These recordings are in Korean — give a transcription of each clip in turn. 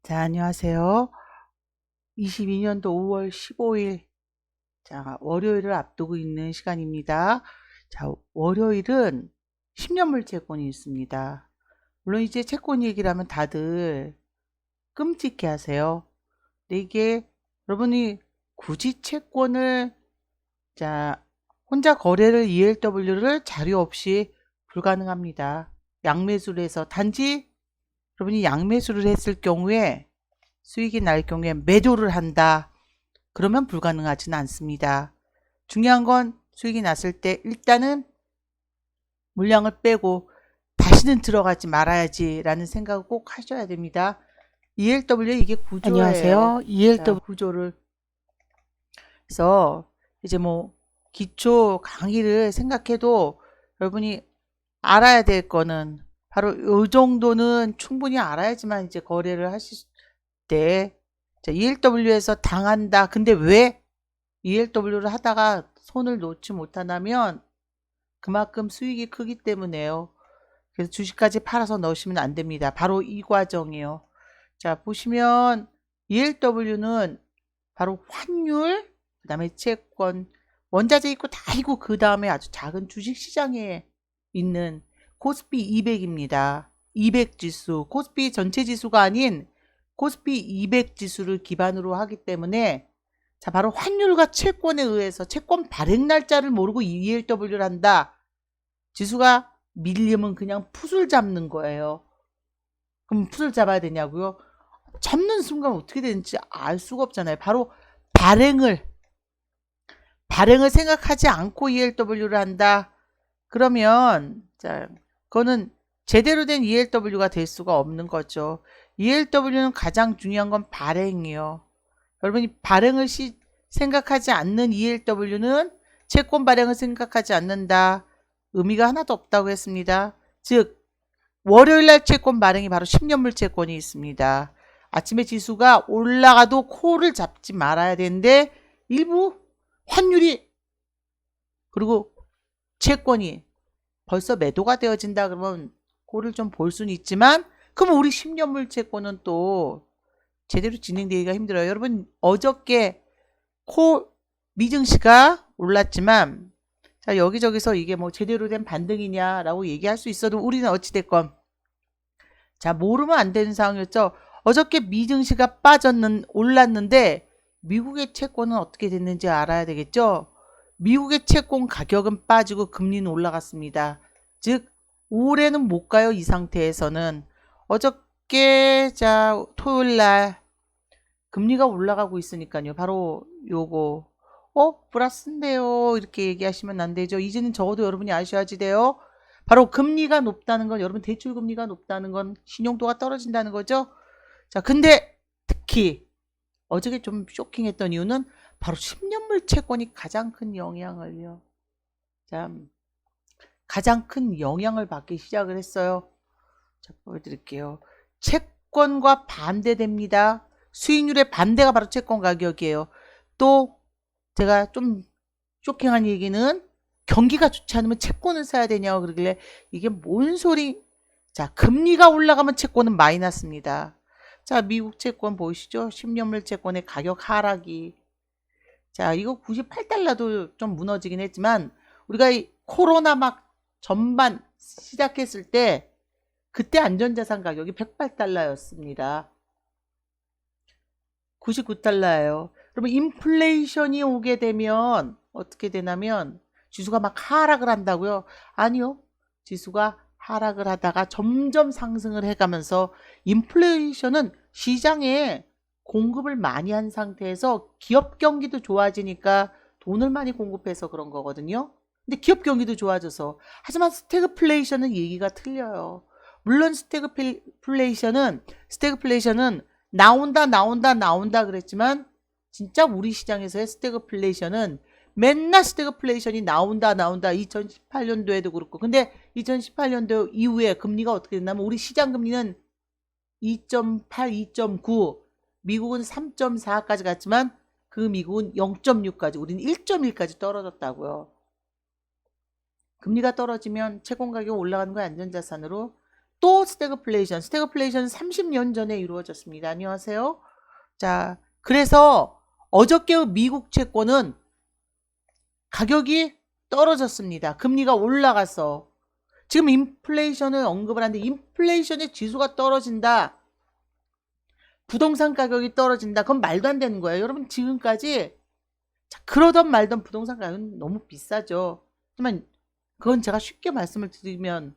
자, 안녕하세요. 22년도 5월 15일, 자, 월요일을 앞두고 있는 시간입니다. 자, 월요일은 10년물 채권이 있습니다. 물론 이제 채권 얘기를 하면 다들 끔찍해 하세요. 근데 이게 여러분이 굳이 채권을, 자, 혼자 거래를 ELW를 자료 없이 불가능합니다. 양매수를 해서 단지 여러분이 양매수를 했을 경우에 수익이 날 경우에 매도를 한다. 그러면 불가능하지는 않습니다. 중요한 건 수익이 났을 때 일단은 물량을 빼고 다시는 들어가지 말아야지 라는 생각을 꼭 하셔야 됩니다. ELW 이게 구조예요. 안녕하세요. ELW 구조를 해서 이제 뭐 기초 강의를 생각해도 여러분이 알아야 될 거는 바로 이 정도는 충분히 알아야지만 이제 거래를 하실 때 ELW에서 당한다. 근데 왜 ELW를 하다가 손을 놓지 못하냐면 그만큼 수익이 크기 때문에요. 그래서 주식까지 팔아서 넣으시면 안 됩니다. 바로 이 과정이에요. 자, 보시면 ELW는 바로 환율, 그 다음에 채권, 원자재 있고 다 있고 그 다음에 아주 작은 주식시장에 있는 코스피 200입니다. 200 지수, 코스피 전체 지수가 아닌 코스피 200 지수를 기반으로 하기 때문에 자, 바로 환율과 채권에 의해서 채권 발행 날짜를 모르고 ELW를 한다. 지수가 밀리면 그냥 풋을 잡는 거예요. 그럼 풋을 잡아야 되냐고요? 잡는 순간 어떻게 되는지 알 수가 없잖아요. 바로 발행을 생각하지 않고 ELW를 한다. 그러면 자, 그거는 제대로 된 ELW가 될 수가 없는 거죠. ELW는 가장 중요한 건 발행이요. 여러분이 발행을 생각하지 않는 ELW는 채권 발행을 생각하지 않는다. 의미가 하나도 없다고 했습니다. 즉 월요일날 채권 발행이 바로 10년물 채권이 있습니다. 아침에 지수가 올라가도 코를 잡지 말아야 되는데 일부 환율이 그리고 채권이 벌써 매도가 되어진다 그러면 코를 좀 볼 수는 있지만 그럼 우리 10년물 채권은 또 제대로 진행되기가 힘들어요. 여러분 어저께 코 미증시가 올랐지만 자, 여기저기서 이게 뭐 제대로 된 반등이냐라고 얘기할 수 있어도 우리는 어찌됐건 자, 모르면 안 되는 상황이었죠. 어저께 미증시가 올랐는데 미국의 채권은 어떻게 됐는지 알아야 되겠죠. 미국의 채권 가격은 빠지고 금리는 올라갔습니다. 즉 올해는 못 가요. 이 상태에서는. 어저께 자 토요일날 금리가 올라가고 있으니까요. 바로 요거 플러스인데요. 이렇게 얘기하시면 안 되죠. 이제는 적어도 여러분이 아셔야지 돼요. 바로 금리가 높다는 건 여러분 대출 금리가 높다는 건 신용도가 떨어진다는 거죠. 자, 근데 특히 어저께 좀 쇼킹했던 이유는 바로 10년물 채권이 가장 큰 영향을요. 자, 가장 큰 영향을 받기 시작을 했어요. 자, 보여드릴게요. 채권과 반대됩니다. 수익률의 반대가 바로 채권 가격이에요. 또 제가 좀 쇼킹한 얘기는 경기가 좋지 않으면 채권을 사야 되냐고 그러길래 이게 뭔 소리. 자, 금리가 올라가면 채권은 마이너스입니다. 자, 미국 채권 보이시죠? 10년물 채권의 가격 하락이. 자, 이거 98달러도 좀 무너지긴 했지만 우리가 이 코로나 막 전반 시작했을 때 그때 안전자산 가격이 108달러였습니다. 99달러예요. 그러면 인플레이션이 오게 되면 어떻게 되냐면 지수가 막 하락을 한다고요? 아니요. 지수가 하락을 하다가 점점 상승을 해가면서 인플레이션은 시장에 공급을 많이 한 상태에서 기업 경기도 좋아지니까 돈을 많이 공급해서 그런 거거든요. 근데 기업 경기도 좋아져서. 하지만 스태그플레이션은 얘기가 틀려요. 물론 스태그플레이션은 나온다 그랬지만 진짜 우리 시장에서의 스태그플레이션은 맨날 스태그플레이션이 나온다 2018년도에도 그렇고. 근데 2018년도 이후에 금리가 어떻게 됐냐면 우리 시장 금리는 2.8, 2.9, 미국은 3.4까지 갔지만 그 미국은 0.6까지, 우리는 1.1까지 떨어졌다고요. 금리가 떨어지면 채권 가격 올라가는 거예요. 안전자산으로. 또 스태그플레이션. 스태그플레이션은 30년 전에 이루어졌습니다. 안녕하세요. 자, 그래서 어저께 미국 채권은 가격이 떨어졌습니다. 금리가 올라가서. 지금 인플레이션을 언급을 하는데 인플레이션의 지수가 떨어진다. 부동산 가격이 떨어진다. 그건 말도 안 되는 거예요. 여러분 지금까지 그러던 말던 부동산 가격은 너무 비싸죠. 하지만 그건 제가 쉽게 말씀을 드리면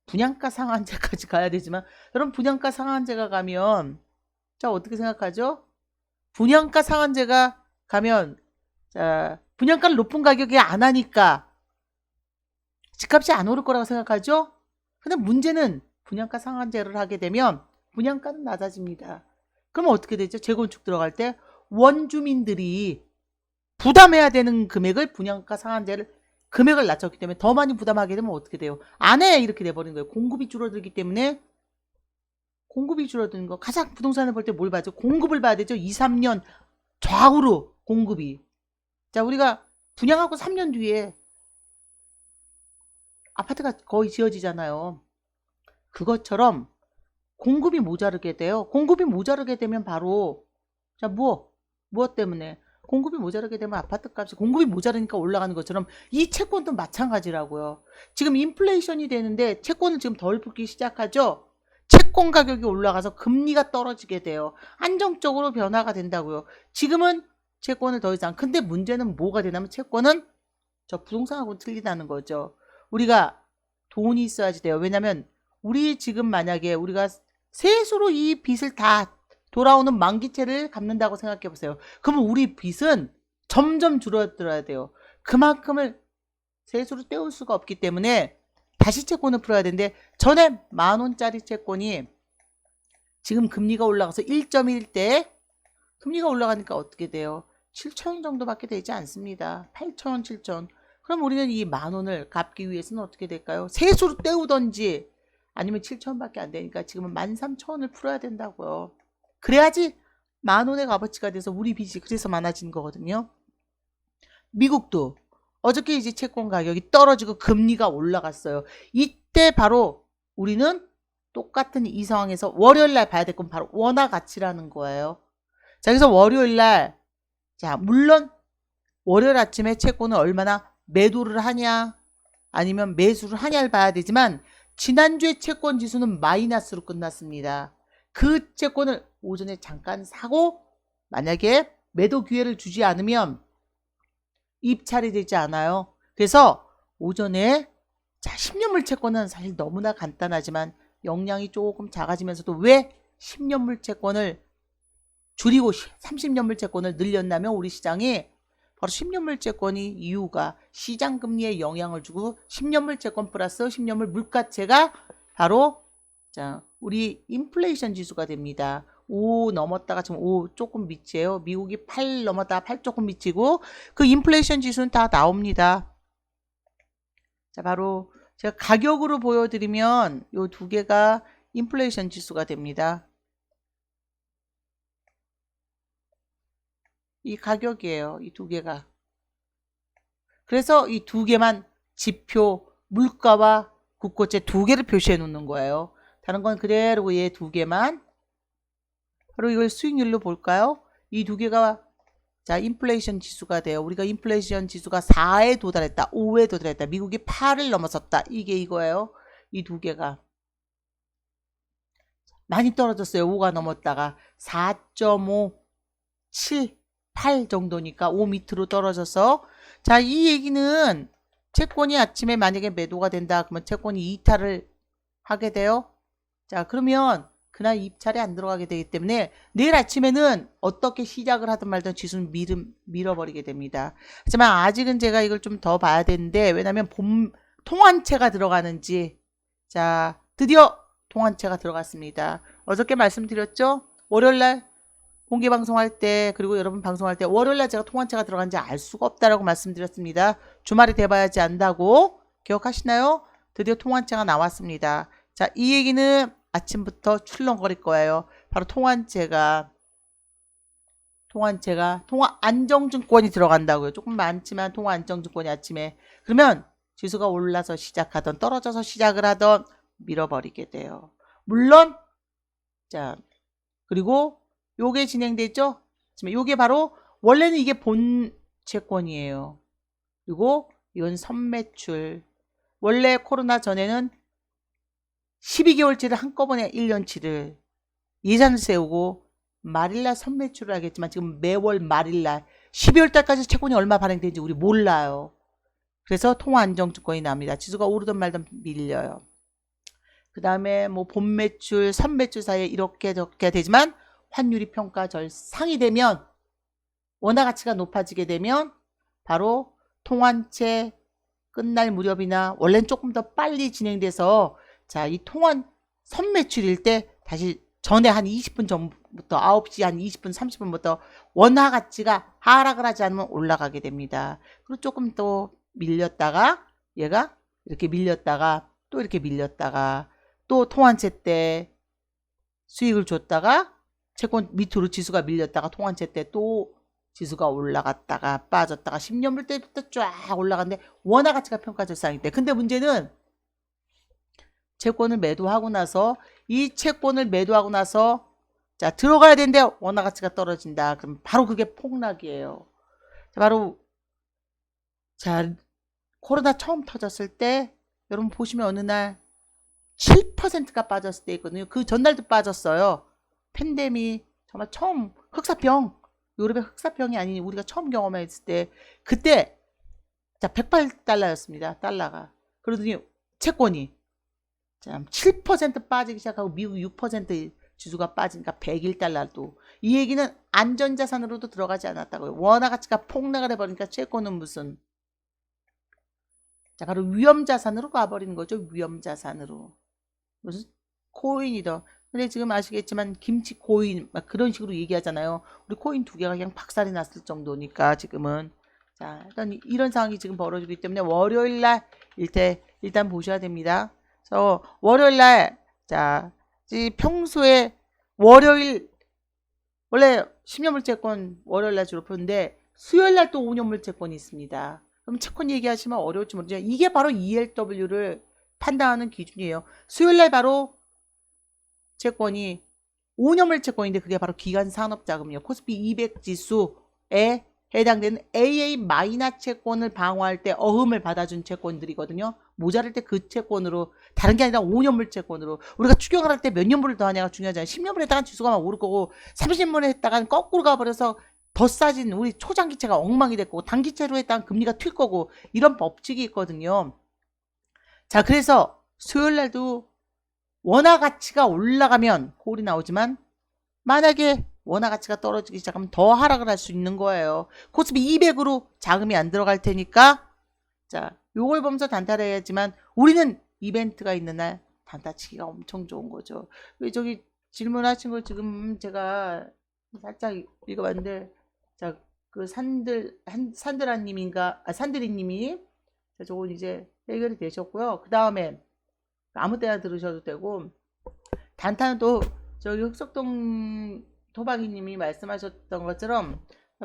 분양가 상한제까지 가야 되지만 여러분 분양가 상한제가 가면 자 어떻게 생각하죠? 분양가 상한제가 가면 자 분양가를 높은 가격에 안 하니까 집값이 안 오를 거라고 생각하죠? 근데 문제는 분양가 상한제를 하게 되면 분양가는 낮아집니다. 그러면 어떻게 되죠? 재건축 들어갈 때 원주민들이 부담해야 되는 금액을 분양가 상한제를 금액을 낮췄기 때문에 더 많이 부담하게 되면 어떻게 돼요? 안 해! 이렇게 돼버리는 거예요. 공급이 줄어들기 때문에 공급이 줄어드는 거. 가장 부동산을 볼 때 뭘 봐죠? 공급을 봐야 되죠. 2, 3년 좌우로 공급이. 자 우리가 분양하고 3년 뒤에 아파트가 거의 지어지잖아요. 그것처럼 공급이 모자르게 돼요. 공급이 모자르게 되면 바로 자 무엇 때문에? 공급이 모자르게 되면 아파트 값이 공급이 모자르니까 올라가는 것처럼 이 채권도 마찬가지라고요. 지금 인플레이션이 되는데 채권은 지금 덜 붙기 시작하죠. 채권 가격이 올라가서 금리가 떨어지게 돼요. 안정적으로 변화가 된다고요. 지금은 채권을 더 이상 근데 문제는 뭐가 되냐면 채권은 저 부동산하고는 틀리다는 거죠. 우리가 돈이 있어야지 돼요. 왜냐면 우리 지금 만약에 우리가 세수로 이 빚을 다 돌아오는 만기채를 갚는다고 생각해 보세요. 그러면 우리 빚은 점점 줄어들어야 돼요. 그만큼을 세수로 때울 수가 없기 때문에 다시 채권을 풀어야 되는데 전에 10,000원짜리 채권이 지금 금리가 올라가서 1.1대 금리가 올라가니까 어떻게 돼요? 7,000원 정도밖에 되지 않습니다. 8,000원, 7,000원. 그럼 우리는 이 10,000원을 갚기 위해서는 어떻게 될까요? 세수로 때우던지 아니면 7,000원밖에 안 되니까 지금은 13,000원을 풀어야 된다고요. 그래야지 10,000원의 값어치가 돼서 우리 빚이 그래서 많아진 거거든요. 미국도 어저께 이제 채권 가격이 떨어지고 금리가 올라갔어요. 이때 바로 우리는 똑같은 이 상황에서 월요일날 봐야 될 건 바로 원화 가치라는 거예요. 자, 그래서 월요일날 자 물론 월요일 아침에 채권을 얼마나 매도를 하냐 아니면 매수를 하냐를 봐야 되지만 지난주에 채권 지수는 마이너스로 끝났습니다. 그 채권을 오전에 잠깐 사고 만약에 매도 기회를 주지 않으면 입찰이 되지 않아요. 그래서 오전에 자 10년물 채권은 사실 너무나 간단하지만 영량이 조금 작아지면서도 왜 10년물 채권을 줄이고 30년물 채권을 늘렸냐면 우리 시장이 바로 10년물 채권이 이유가 시장금리에 영향을 주고 10년물 채권 플러스 10년물 물가채가 바로 자 우리 인플레이션 지수가 됩니다. 5 넘었다가 지금 5 조금 미치에요. 미국이 8 넘었다가 8 조금 미치고 그 인플레이션 지수는 다 나옵니다. 자 바로 제가 가격으로 보여드리면 이 두 개가 인플레이션 지수가 됩니다. 이 가격이에요. 이 두 개가. 그래서 이 두 개만 지표 물가와 국고채 두 개를 표시해 놓는 거예요. 다른 건 그대로 얘 두 개만. 바로 이걸 수익률로 볼까요? 이 두 개가 자 인플레이션 지수가 돼요. 우리가 인플레이션 지수가 4에 도달했다. 5에 도달했다. 미국이 8을 넘어섰다. 이게 이거예요. 이 두 개가. 많이 떨어졌어요. 5가 넘었다가 4.5, 7, 8 정도니까 5 밑으로 떨어져서 자 이 얘기는 채권이 아침에 만약에 매도가 된다 그러면 채권이 이탈을 하게 돼요. 자 그러면 그날 입찰이 안 들어가게 되기 때문에 내일 아침에는 어떻게 시작을 하든 말든 지수는 밀어버리게 됩니다. 하지만 아직은 제가 이걸 좀 더 봐야 되는데 왜냐하면 통환채가 들어가는지 자 드디어 통환채가 들어갔습니다. 어저께 말씀드렸죠? 월요일날 공개방송할 때 그리고 여러분 방송할 때 월요일날 제가 통환채가 들어간지 알 수가 없다라고 말씀드렸습니다. 주말이 돼봐야지 안다고 기억하시나요? 드디어 통환채가 나왔습니다. 자, 이 얘기는 아침부터 출렁거릴 거예요. 바로 통환채가 통화안정증권이 들어간다고요. 조금 많지만 통화안정증권이 아침에 그러면 지수가 올라서 시작하던 떨어져서 시작을 하던 밀어버리게 돼요. 물론 자 그리고 요게 진행되죠. 요게 바로 원래는 이게 본 채권이에요. 그리고 이건 선매출. 원래 코로나 전에는 12개월치를 한꺼번에 1년치를 예산을 세우고 말일날 선매출을 하겠지만 지금 매월 말일날 12월 달까지 채권이 얼마 발행되는지 우리 몰라요. 그래서 통화안정증권이 납니다. 지수가 오르든 말든 밀려요. 그 다음에 뭐 본매출, 선매출 사이에 이렇게 저렇게 되지만 환율이 평가 절상이 되면 원화 가치가 높아지게 되면 바로 통환채 끝날 무렵이나 원래는 조금 더 빨리 진행돼서 자, 이 통환 선매출일 때 다시 전에 한 20분 전부터 9시 한 20분 30분부터 원화 가치가 하락을 하지 않으면 올라가게 됩니다. 그리고 조금 또 밀렸다가 얘가 이렇게 밀렸다가 또 이렇게 밀렸다가 또 통환채 때 수익을 줬다가 채권 밑으로 지수가 밀렸다가 통환채 때 또 지수가 올라갔다가 빠졌다가 10년물 때부터 쫙 올라갔는데 원화 가치가 평가 절상일 때. 근데 문제는 채권을 매도하고 나서 이 채권을 매도하고 나서 자 들어가야 되는데 원화 가치가 떨어진다. 그럼 바로 그게 폭락이에요. 바로 자 코로나 처음 터졌을 때 여러분 보시면 어느 날 7%가 빠졌을 때 있거든요. 그 전날도 빠졌어요. 팬데믹 정말 처음 흑사병 유럽의 흑사병이 아닌 우리가 처음 경험했을 때 그때 자 108달러였습니다. 달러가. 그러더니 채권이 7% 빠지기 시작하고 미국 6% 지수가 빠지니까 101달러도 이 얘기는 안전자산으로도 들어가지 않았다고요. 원화 가치가 폭락을 해버리니까 채권은 무슨 자 바로 위험자산으로 가버리는 거죠. 위험자산으로. 무슨 코인이더. 근데 지금 아시겠지만 김치 코인 막 그런 식으로 얘기하잖아요. 우리 코인 두 개가 그냥 박살이 났을 정도니까 지금은 자 일단 이런 상황이 지금 벌어지기 때문에 월요일날 일단 보셔야 됩니다. 그래서 월요일날 자 평소에 월요일 원래 10년물 채권 월요일날 주로 푸는데 수요일날 또 5년물 채권이 있습니다. 그럼 채권 얘기하시면 어려울지 모르지만 이게 바로 ELW를 판단하는 기준이에요. 수요일날 바로 채권이 5년물 채권인데 그게 바로 기간산업자금이에요. 코스피 200 지수에 해당되는 AA 마이너 채권을 방어할 때 어흠을 받아준 채권들이거든요. 모자랄 때 그 채권으로 다른 게 아니라 5년물 채권으로 우리가 추경을 할 때 몇 년물을 더 하냐가 중요하잖아요. 10년물 했다간 지수가 막 오를 거고 30년물 했다간 거꾸로 가버려서 더 싸진 우리 초장기채가 엉망이 됐고 단기채로 했다간 금리가 튈 거고 이런 법칙이 있거든요. 자 그래서 수요일날도 원화 가치가 올라가면 홀이 나오지만 만약에 원화 가치가 떨어지기 시작하면 더 하락을 할 수 있는 거예요. 코스피 200으로 자금이 안 들어갈 테니까 자 요걸 보면서 단타해야지만 우리는 이벤트가 있는 날 단타치기가 엄청 좋은 거죠. 왜 저기 질문하신 걸 지금 제가 살짝 읽어봤는데 자 그 산드라님인가 산드리님이 저건 이제 해결이 되셨고요. 그 다음에 아무 때나 들으셔도 되고 단타는 또 저기 흑석동 토박이님이 말씀하셨던 것처럼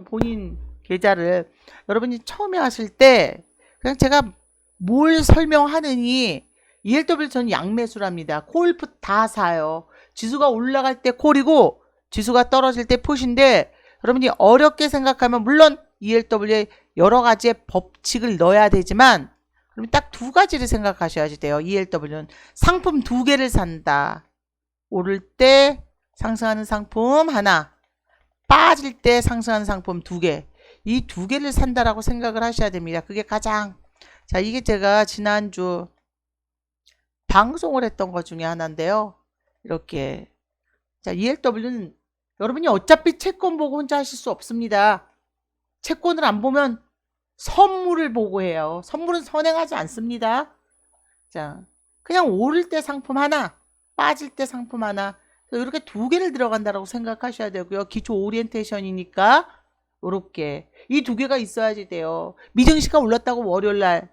본인 계좌를 여러분이 처음에 하실 때 그냥 제가 뭘 설명하느니 ELW 전 양매수랍니다. 콜프 다 사요. 지수가 올라갈 때 콜이고 지수가 떨어질 때 풋인데 여러분이 어렵게 생각하면 물론 ELW에 여러 가지의 법칙을 넣어야 되지만 그럼 딱 두 가지를 생각하셔야지 돼요. ELW는 상품 두 개를 산다. 오를 때 상승하는 상품 하나, 빠질 때 상승하는 상품 두 개. 이 두 개를 산다라고 생각을 하셔야 됩니다. 그게 가장 자 이게 제가 지난주 방송을 했던 것 중에 하나인데요. 이렇게 자 ELW는 여러분이 어차피 채권 보고 혼자 하실 수 없습니다. 채권을 안 보면 선물을 보고 해요. 선물은 선행하지 않습니다. 자, 그냥 오를 때 상품 하나, 빠질 때 상품 하나. 이렇게 두 개를 들어간다고 생각하셔야 되고요. 기초 오리엔테이션이니까 이렇게 이 두 개가 있어야지 돼요. 미증시가 올랐다고 월요일날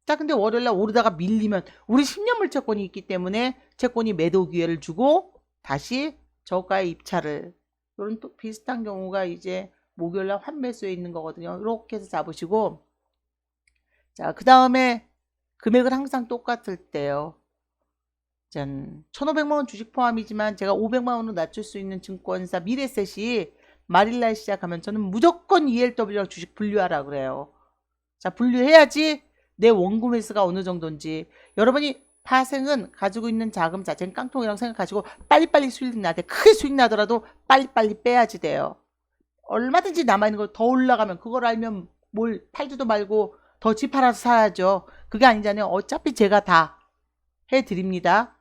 자 근데 월요일날 오르다가 밀리면 우리 10년물 채권이 있기 때문에 채권이 매도 기회를 주고 다시 저가의 입찰을 이런 또 비슷한 경우가 이제 목요일날 환매수에 있는 거거든요. 이렇게 해서 잡으시고 자 그 다음에 금액은 항상 똑같을 때요. 짠. 1,500만 원 주식 포함이지만 제가 500만 원으로 낮출 수 있는 증권사 미래셋이 말일날 시작하면 저는 무조건 ELW랑 주식 분류하라 그래요. 자, 분류해야지 내 원금 횟수가 어느 정도인지. 여러분이 파생은 가지고 있는 자금 자체는 깡통이라고 생각하시고 빨리빨리 수익 나대. 크게 수익 나더라도 빨리빨리 빼야지 돼요. 얼마든지 남아있는 거 더 올라가면 그걸 알면 뭘 팔지도 말고 더 집 팔아서 사야죠. 그게 아니잖아요. 어차피 제가 다 해드립니다.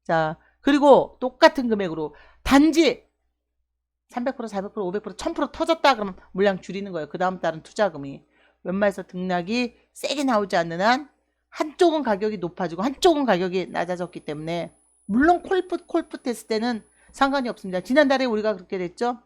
자, 그리고 똑같은 금액으로 단지 300%, 400%, 500%, 1000% 터졌다 그러면 물량 줄이는 거예요. 그 다음 달은 투자금이. 웬만해서 등락이 세게 나오지 않는 한 한쪽은 가격이 높아지고 한쪽은 가격이 낮아졌기 때문에 물론 콜풋 했을 때는 상관이 없습니다. 지난달에 우리가 그렇게 됐죠.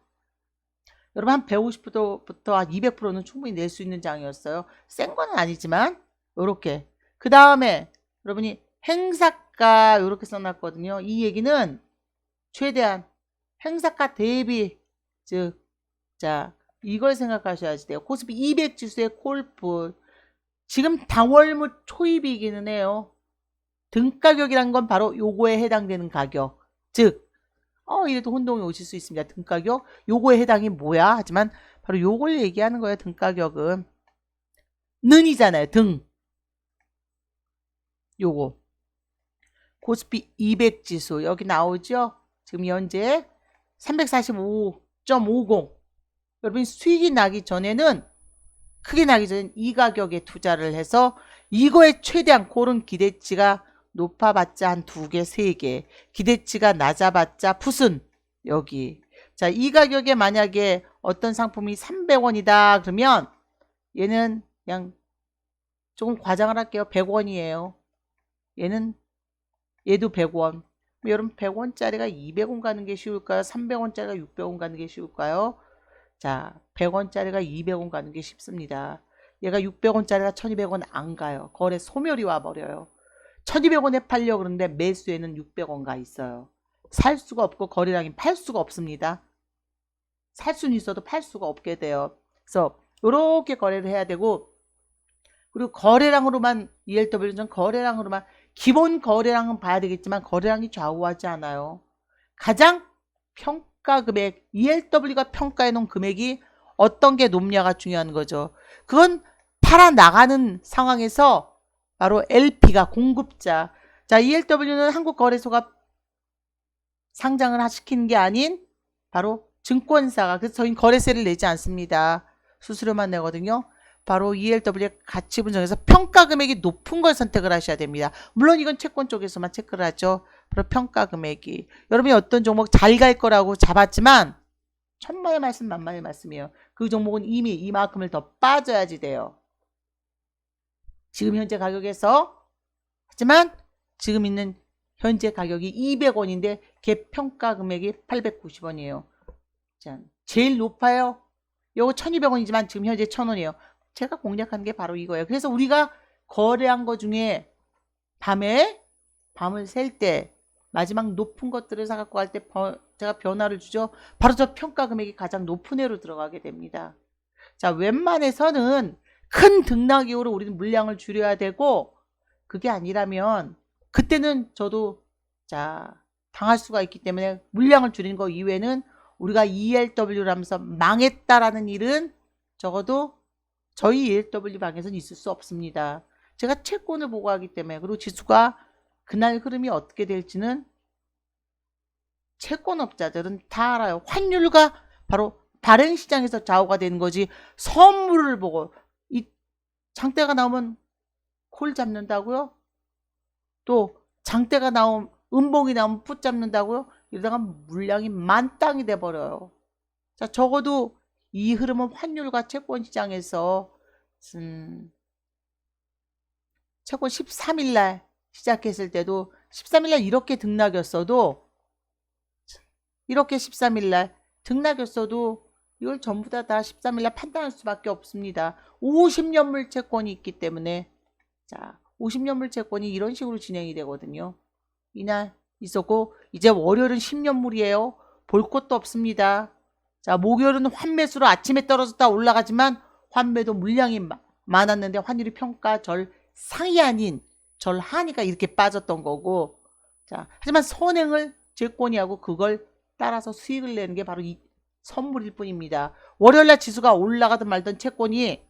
여러분 한 150%부터 한 200%는 충분히 낼 수 있는 장이었어요. 센 건 아니지만 요렇게. 그 다음에 여러분이 행사가 요렇게 써놨거든요. 이 얘기는 최대한 행사가 대비 즉 자 이걸 생각하셔야지 돼요. 코스피 200 지수의 콜풋 지금 당월무 초입이기는 해요. 등가격이란 건 바로 요거에 해당되는 가격. 즉 이래도 혼동이 오실 수 있습니다. 등가격 요거에 해당이 뭐야? 하지만 바로 요걸 얘기하는 거예요. 등가격은 는이잖아요. 등 요거 코스피 200 지수 여기 나오죠? 지금 현재 345.50 여러분 수익이 나기 전에는 크게 나기 전에 이 가격에 투자를 해서 이거에 최대한 그런 기대치가 높아봤자 한 2개, 3개 기대치가 낮아봤자 풋은 여기 자, 이 가격에 만약에 어떤 상품이 300원이다 그러면 얘는 그냥 조금 과장을 할게요. 100원이에요. 얘도 100원. 여러분 100원짜리가 200원 가는 게 쉬울까요? 300원짜리가 600원 가는 게 쉬울까요? 자, 100원짜리가 200원 가는 게 쉽습니다. 얘가 600원짜리가 1200원 안 가요. 거래 소멸이 와버려요. 1200원에 팔려고 그러는데 매수에는 600원 가 있어요. 살 수가 없고 거래량이 팔 수가 없습니다. 살 수는 있어도 팔 수가 없게 돼요. 그래서 이렇게 거래를 해야 되고 그리고 거래량으로만 ELW는 거래량으로만 기본 거래량은 봐야 되겠지만 거래량이 좌우하지 않아요. 가장 평가 금액 ELW가 평가해 놓은 금액이 어떤 게 높냐가 중요한 거죠. 그건 팔아 나가는 상황에서 바로 LP가 공급자. 자, ELW는 한국거래소가 상장을 시키는 게 아닌 바로 증권사가 그래서 저희는 거래세를 내지 않습니다. 수수료만 내거든요. 바로 ELW의 가치 분석에서 평가 금액이 높은 걸 선택을 하셔야 됩니다. 물론 이건 채권 쪽에서만 체크를 하죠. 바로 평가 금액이. 여러분이 어떤 종목 잘 갈 거라고 잡았지만 천만의 말씀 만만의 말씀이에요. 그 종목은 이미 이만큼을 더 빠져야지 돼요. 지금 현재 가격에서 하지만 지금 있는 현재 가격이 200원인데 걔 평가 금액이 890원이에요. 자, 제일 높아요. 요거 1200원이지만 지금 현재 1000원이에요. 제가 공략한 게 바로 이거예요. 그래서 우리가 거래한 거 중에 밤을 셀 때 마지막 높은 것들을 사갖고 갈 때 제가 변화를 주죠. 바로 저 평가 금액이 가장 높은 애로 들어가게 됩니다. 자, 웬만해서는 큰 등락 이후로 우리는 물량을 줄여야 되고 그게 아니라면 그때는 저도 자 당할 수가 있기 때문에 물량을 줄이는 거 이외에는 우리가 ELW를 하면서 망했다라는 일은 적어도 저희 ELW 방에서는 있을 수 없습니다. 제가 채권을 보고 하기 때문에 그리고 지수가 그날 흐름이 어떻게 될지는 채권업자들은 다 알아요. 환율과 바로 발행 시장에서 좌우가 되는 거지 선물을 보고 이 장대가 나오면 콜 잡는다고요? 또 장대가 나오면 음봉이 나오면 풋 잡는다고요? 이러다가 물량이 만땅이 돼버려요. 자, 적어도 이 흐름은 환율과 채권 시장에서 채권 13일날 시작했을 때도 13일날 이렇게 등락이었어도 이렇게 13일날 등락이었어도 이걸 전부 다 13일날 판단할 수밖에 없습니다. 50년물 채권이 있기 때문에 자 50년물 채권이 이런 식으로 진행이 되거든요. 이날 있었고 이제 월요일은 10년물이에요. 볼 것도 없습니다. 자 목요일은 환매수로 아침에 떨어졌다 올라가지만 환매도 물량이 많았는데 환율이 평가 절 상이 아닌 절 하니까 이렇게 빠졌던 거고 자, 하지만 선행을 채권이 하고 그걸 따라서 수익을 내는 게 바로 이 선물일 뿐입니다. 월요일날 지수가 올라가든 말든 채권이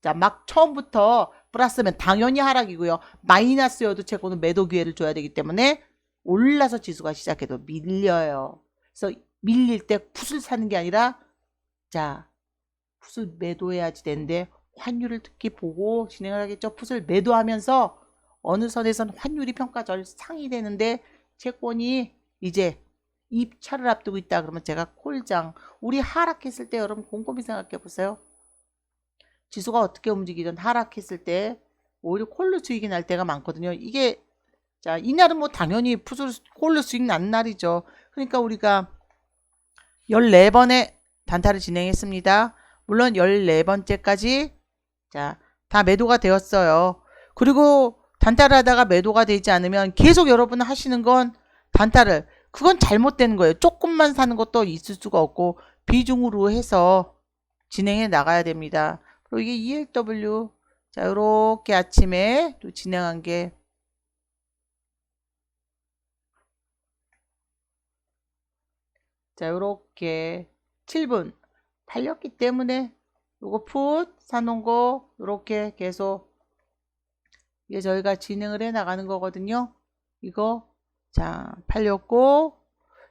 자, 막 처음부터 플러스면 당연히 하락이고요. 마이너스여도 채권은 매도 기회를 줘야 되기 때문에 올라서 지수가 시작해도 밀려요. 그래서 밀릴 때 풋을 사는 게 아니라 자, 풋을 매도해야지 되는데 환율을 특히 보고 진행을 하겠죠. 풋을 매도하면서 어느 선에선 환율이 평가절 상이 되는데 채권이 이제 입찰을 앞두고 있다 그러면 제가 콜장, 우리 하락했을 때 여러분 곰곰이 생각해 보세요. 지수가 어떻게 움직이든 하락했을 때 오히려 콜로 수익이 날 때가 많거든요. 이게 자, 이날은 뭐 당연히 풋으로 콜로 수익 난 날이죠. 그러니까 우리가 14번의 단타를 진행했습니다. 물론 14번째까지 자, 다 매도가 되었어요. 그리고 단타를 하다가 매도가 되지 않으면 계속 여러분 하시는 건 단타를, 그건 잘못된 거예요. 조금만 사는 것도 있을 수가 없고 비중으로 해서 진행해 나가야 됩니다. 그리고 이게 ELW 자, 요렇게 아침에 또 진행한 게 자, 요렇게 7분 팔렸기 때문에 요거 풋 사놓은 거 요렇게 계속 이게 저희가 진행을 해 나가는 거거든요. 이거 자, 팔렸고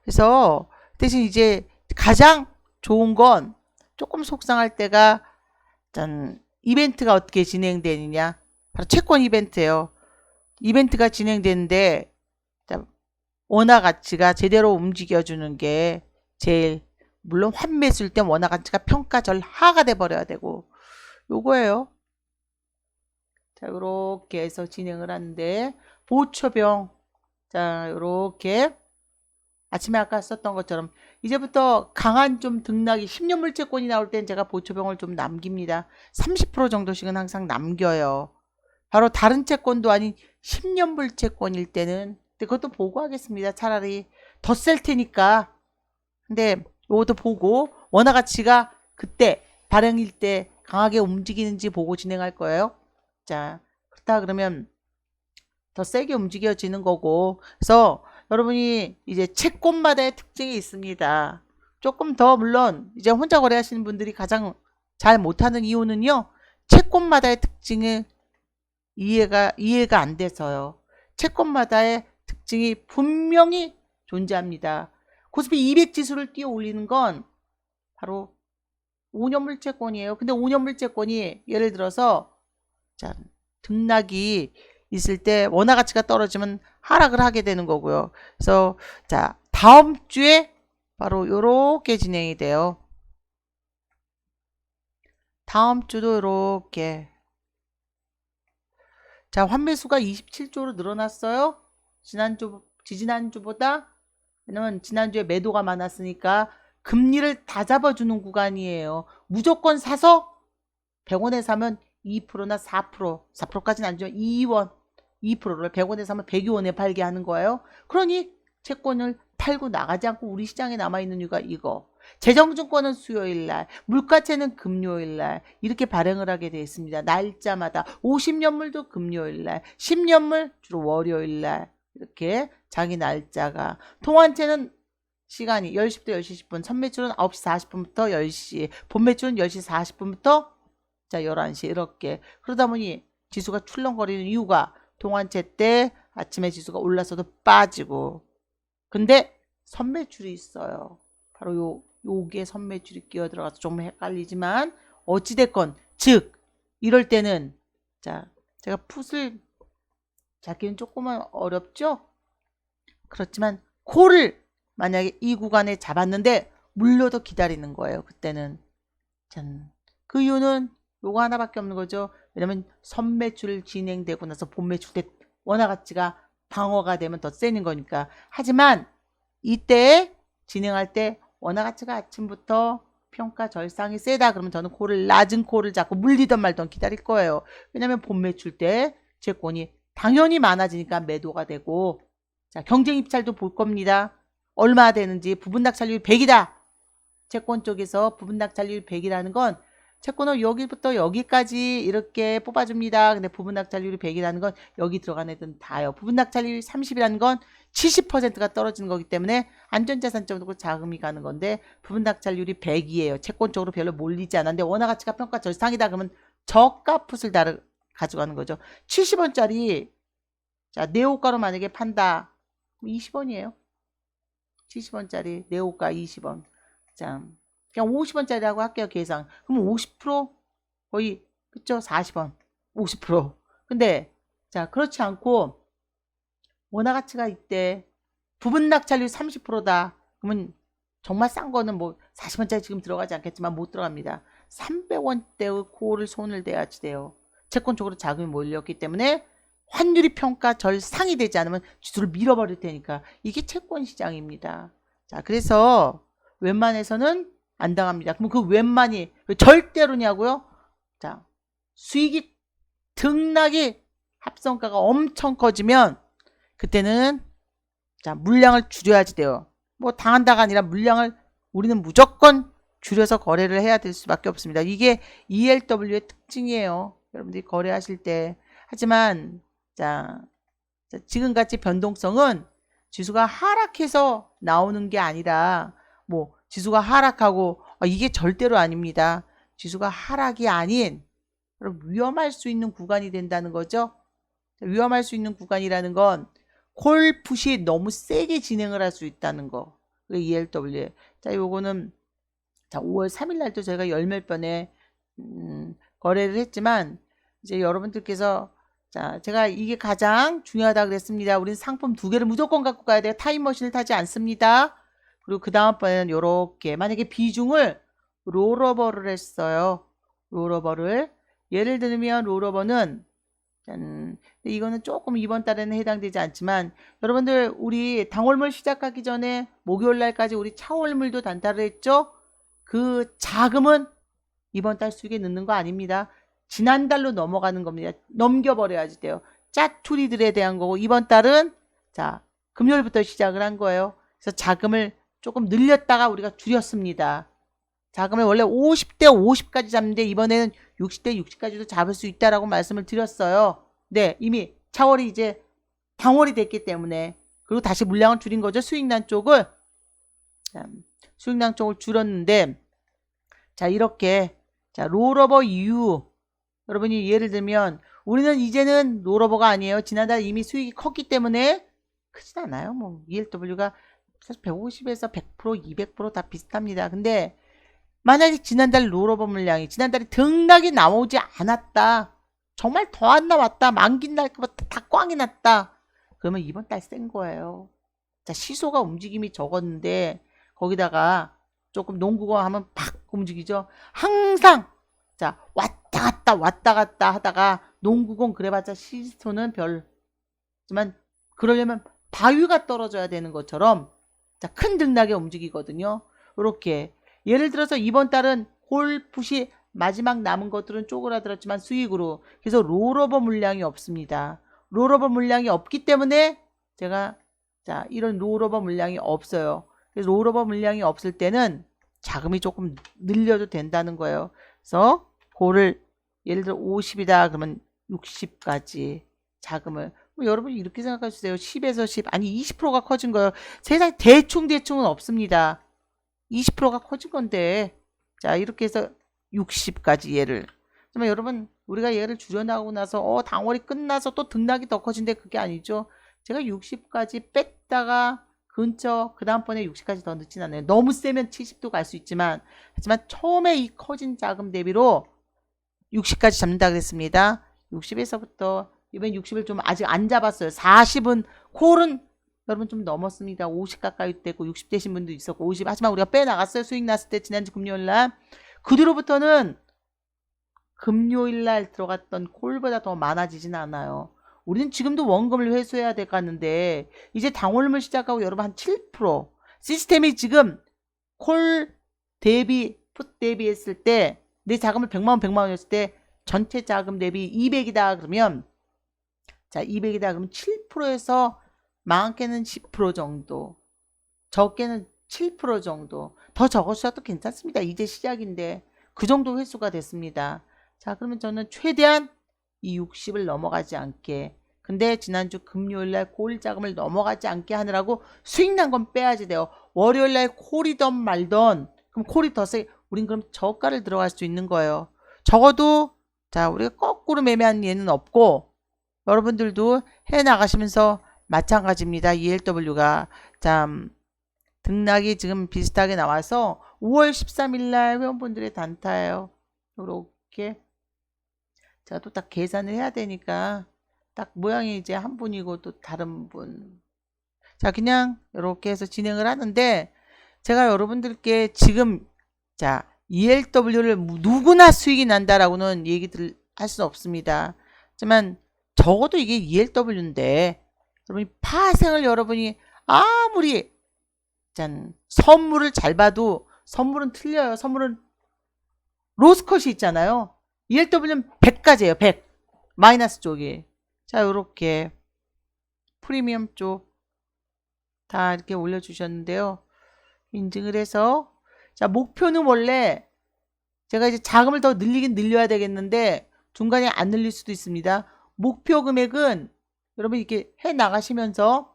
그래서 대신 이제 가장 좋은 건 조금 속상할 때가 짠, 이벤트가 어떻게 진행되느냐, 바로 채권 이벤트예요. 이벤트가 진행되는데 자, 원화 가치가 제대로 움직여주는 게 제일, 물론 환매수일 때 원화 가치가 평가절 하가 돼 버려야 되고 요거예요. 자, 요렇게 해서 진행을 하는데 보초병 자, 요렇게 아침에 아까 썼던 것처럼 이제부터 강한 좀 등락이 10년물 채권이 나올 땐 제가 보초병을 좀 남깁니다. 30% 정도씩은 항상 남겨요. 바로 다른 채권도 아닌 10년물 채권일 때는 그것도 보고 하겠습니다. 차라리 더 셀 테니까. 근데 이것도 보고 원화 가치가 그때 발행일 때 강하게 움직이는지 보고 진행할 거예요. 자, 그렇다 그러면 더 세게 움직여지는 거고. 그래서 여러분이 이제 채권마다의 특징이 있습니다. 조금 더 물론 이제 혼자 거래하시는 분들이 가장 잘 못하는 이유는요. 채권마다의 특징을 이해가 안 돼서요. 채권마다의 특징이 분명히 존재합니다. 코스피 200 지수를 띄워 올리는 건 바로 5년물 채권이에요. 근데 5년물 채권이 예를 들어서 자, 등락이 있을 때 원화 가치가 떨어지면 하락을 하게 되는 거고요. 그래서 자, 다음 주에 바로 요렇게 진행이 돼요. 다음 주도 요렇게 자, 환매수가 27조로 늘어났어요. 지지난주보다. 왜냐면 지난주에 매도가 많았으니까 금리를 다 잡아주는 구간이에요. 무조건 사서 100원에 사면 2%나 4%까지는 안 주면 2원, 2%를 100원에 사면 102원에 팔게 하는 거예요. 그러니 채권을 팔고 나가지 않고 우리 시장에 남아있는 이유가 이거. 재정증권은 수요일날, 물가채는 금요일날 이렇게 발행을 하게 되어 있습니다. 날짜마다 50년물도 금요일날, 10년물 주로 월요일날 이렇게 자기 날짜가. 통환채는 시간이 10시부터 10시 10분, 선매출은 9시 40분부터 10시, 본매출은 10시 40분부터 자 11시 이렇게. 그러다 보니 지수가 출렁거리는 이유가 동환채 때 아침에 지수가 올라서도 빠지고 근데 선매출이 있어요. 바로 요게 선매출이 끼어 들어가서 좀 헷갈리지만 어찌됐건 즉 이럴 때는 자 제가 풋을 잡기는 조금은 어렵죠. 그렇지만 콜을 만약에 이 구간에 잡았는데 물려도 기다리는 거예요. 그때는 짠. 그 이유는 요거 하나밖에 없는 거죠. 왜냐면 선매출 진행되고 나서 본매출 때 원화 가치가 방어가 되면 더 세는 거니까. 하지만 이때 진행할 때 원화 가치가 아침부터 평가 절상이 세다 그러면 저는 낮은 콜을 잡고 물리던 말던 기다릴 거예요. 왜냐면 본매출 때 채권이 당연히 많아지니까 매도가 되고 자 경쟁 입찰도 볼 겁니다. 얼마 되는지. 부분 낙찰률 100이다. 채권 쪽에서 부분 낙찰률 100이라는 건 채권을 여기부터 여기까지 이렇게 뽑아줍니다. 근데 부분 낙찰률이 100이라는 건 여기 들어간 애들은 다요. 부분 낙찰률이 30이라는 건 70%가 떨어지는 거기 때문에 안전자산적으로 자금이 가는 건데 부분 낙찰률이 100이에요. 채권적으로 별로 몰리지 않았는데 원화 가치가 평가 절상이다 그러면 저가 풋을 가져가는 거죠. 70원짜리 자 내호가로 만약에 판다 20원이에요. 70원짜리 내호가 20원. 자 그냥 50원짜리라고 할게요. 계산. 그럼 50% 거의 그쵸? 40원. 50%. 근데 자 그렇지 않고 원화 가치가 이때 부분 낙찰률 30%다. 그러면 정말 싼 거는 뭐 40원짜리 지금 들어가지 않겠지만 못 들어갑니다. 300원대의 코를 손을 대야지 돼요. 채권 쪽으로 자금이 몰렸기 때문에 환율이 평가 절상이 되지 않으면 지수를 밀어버릴 테니까 이게 채권 시장입니다. 자 그래서 웬만해서는 안 당합니다. 그럼 그 웬만이 절대로냐고요? 자 수익이 등락이 합성가가 엄청 커지면 그때는 자 물량을 줄여야지 돼요. 뭐 당한다가 아니라 물량을 우리는 무조건 줄여서 거래를 해야 될 수밖에 없습니다. 이게 ELW의 특징이에요. 여러분들이 거래하실 때. 하지만 자 지금같이 변동성은 지수가 하락해서 나오는 게 아니라 뭐 지수가 하락하고 이게 절대로 아닙니다. 지수가 하락이 아닌 위험할 수 있는 구간이 된다는 거죠. 위험할 수 있는 구간이라는 건 콜풋이 너무 세게 진행을 할 수 있다는 거. ELW. 자, 요거는 자 5월 3일 날도 저희가 열몇 번에 거래를 했지만 이제 여러분들께서 자 제가 이게 가장 중요하다 그랬습니다. 우린 상품 2개를 무조건 갖고 가야 돼요. 타임머신을 타지 않습니다. 그리고 그 다음번에는 요렇게 만약에 비중을 롤오버를 했어요. 롤오버를 예를 들면 롤오버는 이거는 조금 이번 달에는 해당되지 않지만 여러분들 우리 당월물 시작하기 전에 목요일 날까지 우리 차월물도 단타를 했죠. 그 자금은 이번 달 수익에 넣는 거 아닙니다. 지난달로 넘어가는 겁니다. 넘겨버려야지 돼요. 짜투리들에 대한 거고 이번 달은 자 금요일부터 시작을 한 거예요. 그래서 자금을 조금 늘렸다가 우리가 줄였습니다. 자금을 원래 50대 50까지 잡는데 이번에는 60대 60까지도 잡을 수 있다라고 말씀을 드렸어요. 네, 이미 차월이 이제 당월이 됐기 때문에 그리고 다시 물량을 줄인 거죠. 수익난 쪽을 줄였는데 자 이렇게 자 롤오버 이후 여러분이 예를 들면 우리는 이제는 롤오버가 아니에요. 지난달 이미 수익이 컸기 때문에 크진 않아요. 뭐 ELW가 사실 150에서 100% 200%다 비슷합니다. 근데 만약에 지난달 롤오버 물량이 지난달에 등락이 나오지 않았다. 정말 더 안 나왔다. 만긴 날 것보다 다 꽝이 났다. 그러면 이번 달 센 거예요. 자 시소가 움직임이 적었는데 거기다가 조금 농구공 하면 팍 움직이죠. 항상 자 왔다 갔다 하다가 농구공 그래봤자 시소는 별지만 그러려면 바위가 떨어져야 되는 것처럼 자 큰 등락에 움직이거든요. 이렇게 예를 들어서 이번 달은 홀풋이 마지막 남은 것들은 쪼그라들었지만 수익으로 그래서 롤오버 물량이 없습니다. 롤오버 물량이 없기 때문에 제가 자 이런 롤오버 물량이 없어요. 그래서 롤오버 물량이 없을 때는 자금이 조금 늘려도 된다는 거예요. 그래서 그거를 예를 들어 50이다 그러면 60까지 자금을 뭐 여러분 이렇게 생각해 주세요. 10에서 10 아니 20%가 커진 거예요. 세상에 대충은 없습니다. 20%가 커진 건데 자 이렇게 해서 60까지 얘를 정말 여러분 우리가 얘를 줄여나가고 나서 당월이 끝나서 또 등락이 더 커진데 그게 아니죠. 제가 60까지 뺐다가 근처 그 다음번에 60까지 더 늦진 않아요. 너무 세면 70도 갈 수 있지만 하지만 처음에 이 커진 자금 대비로 60까지 잡는다 그랬습니다. 60에서부터 이번 60을 좀 아직 안 잡았어요. 40은 콜은 여러분 좀 넘었습니다. 50 가까이 되고 60 되신 분도 있었고 50 하지만 우리가 빼나갔어요. 수익 났을 때 지난주 금요일날 그 뒤로부터는 금요일날 들어갔던 콜보다 더 많아지진 않아요. 우리는 지금도 원금을 회수해야 될 것 같는데 이제 당월물 시작하고 여러분 한 7% 시스템이 지금 콜 대비 풋 대비했을 때 내 자금을 100만 원이었을 때 전체 자금 대비 200이다 그러면 자 200이다 그러면 7%에서 많게는 10% 정도 적게는 7% 정도 더 적으셔도 괜찮습니다. 이제 시작인데 그 정도 회수가 됐습니다. 자 그러면 저는 최대한 이 60을 넘어가지 않게 근데 지난주 금요일날 콜 자금을 넘어가지 않게 하느라고 수익 난 건 빼야지 돼요. 월요일날 콜이던 말던 그럼 콜이 더 세. 우린 그럼 저가를 들어갈 수 있는 거예요. 적어도 자 우리가 거꾸로 매매한 예는 없고 여러분들도 해 나가시면서 마찬가지입니다. ELW가 참 등락이 지금 비슷하게 나와서 5월 13일 날 회원분들의 단타예요. 요렇게 제가 또 딱 계산을 해야 되니까 딱 모양이 이제 한 분이고 또 다른 분. 자 그냥 이렇게 해서 진행을 하는데 제가 여러분들께 지금 자 ELW를 누구나 수익이 난다라고는 얘기들 할 수 없습니다. 하지만 적어도 이게 ELW인데 여러분이 파생을 여러분이 아무리 짠 선물을 잘 봐도 선물은 틀려요. 선물은 로스컷이 있잖아요. ELW는 100까지예요. 100 마이너스 쪽이. 자 요렇게 프리미엄 쪽 다 이렇게 올려주셨는데요. 인증을 해서 자 목표는 원래 제가 이제 자금을 더 늘리긴 늘려야 되겠는데 중간에 안 늘릴 수도 있습니다. 목표 금액은 여러분 이렇게 해 나가시면서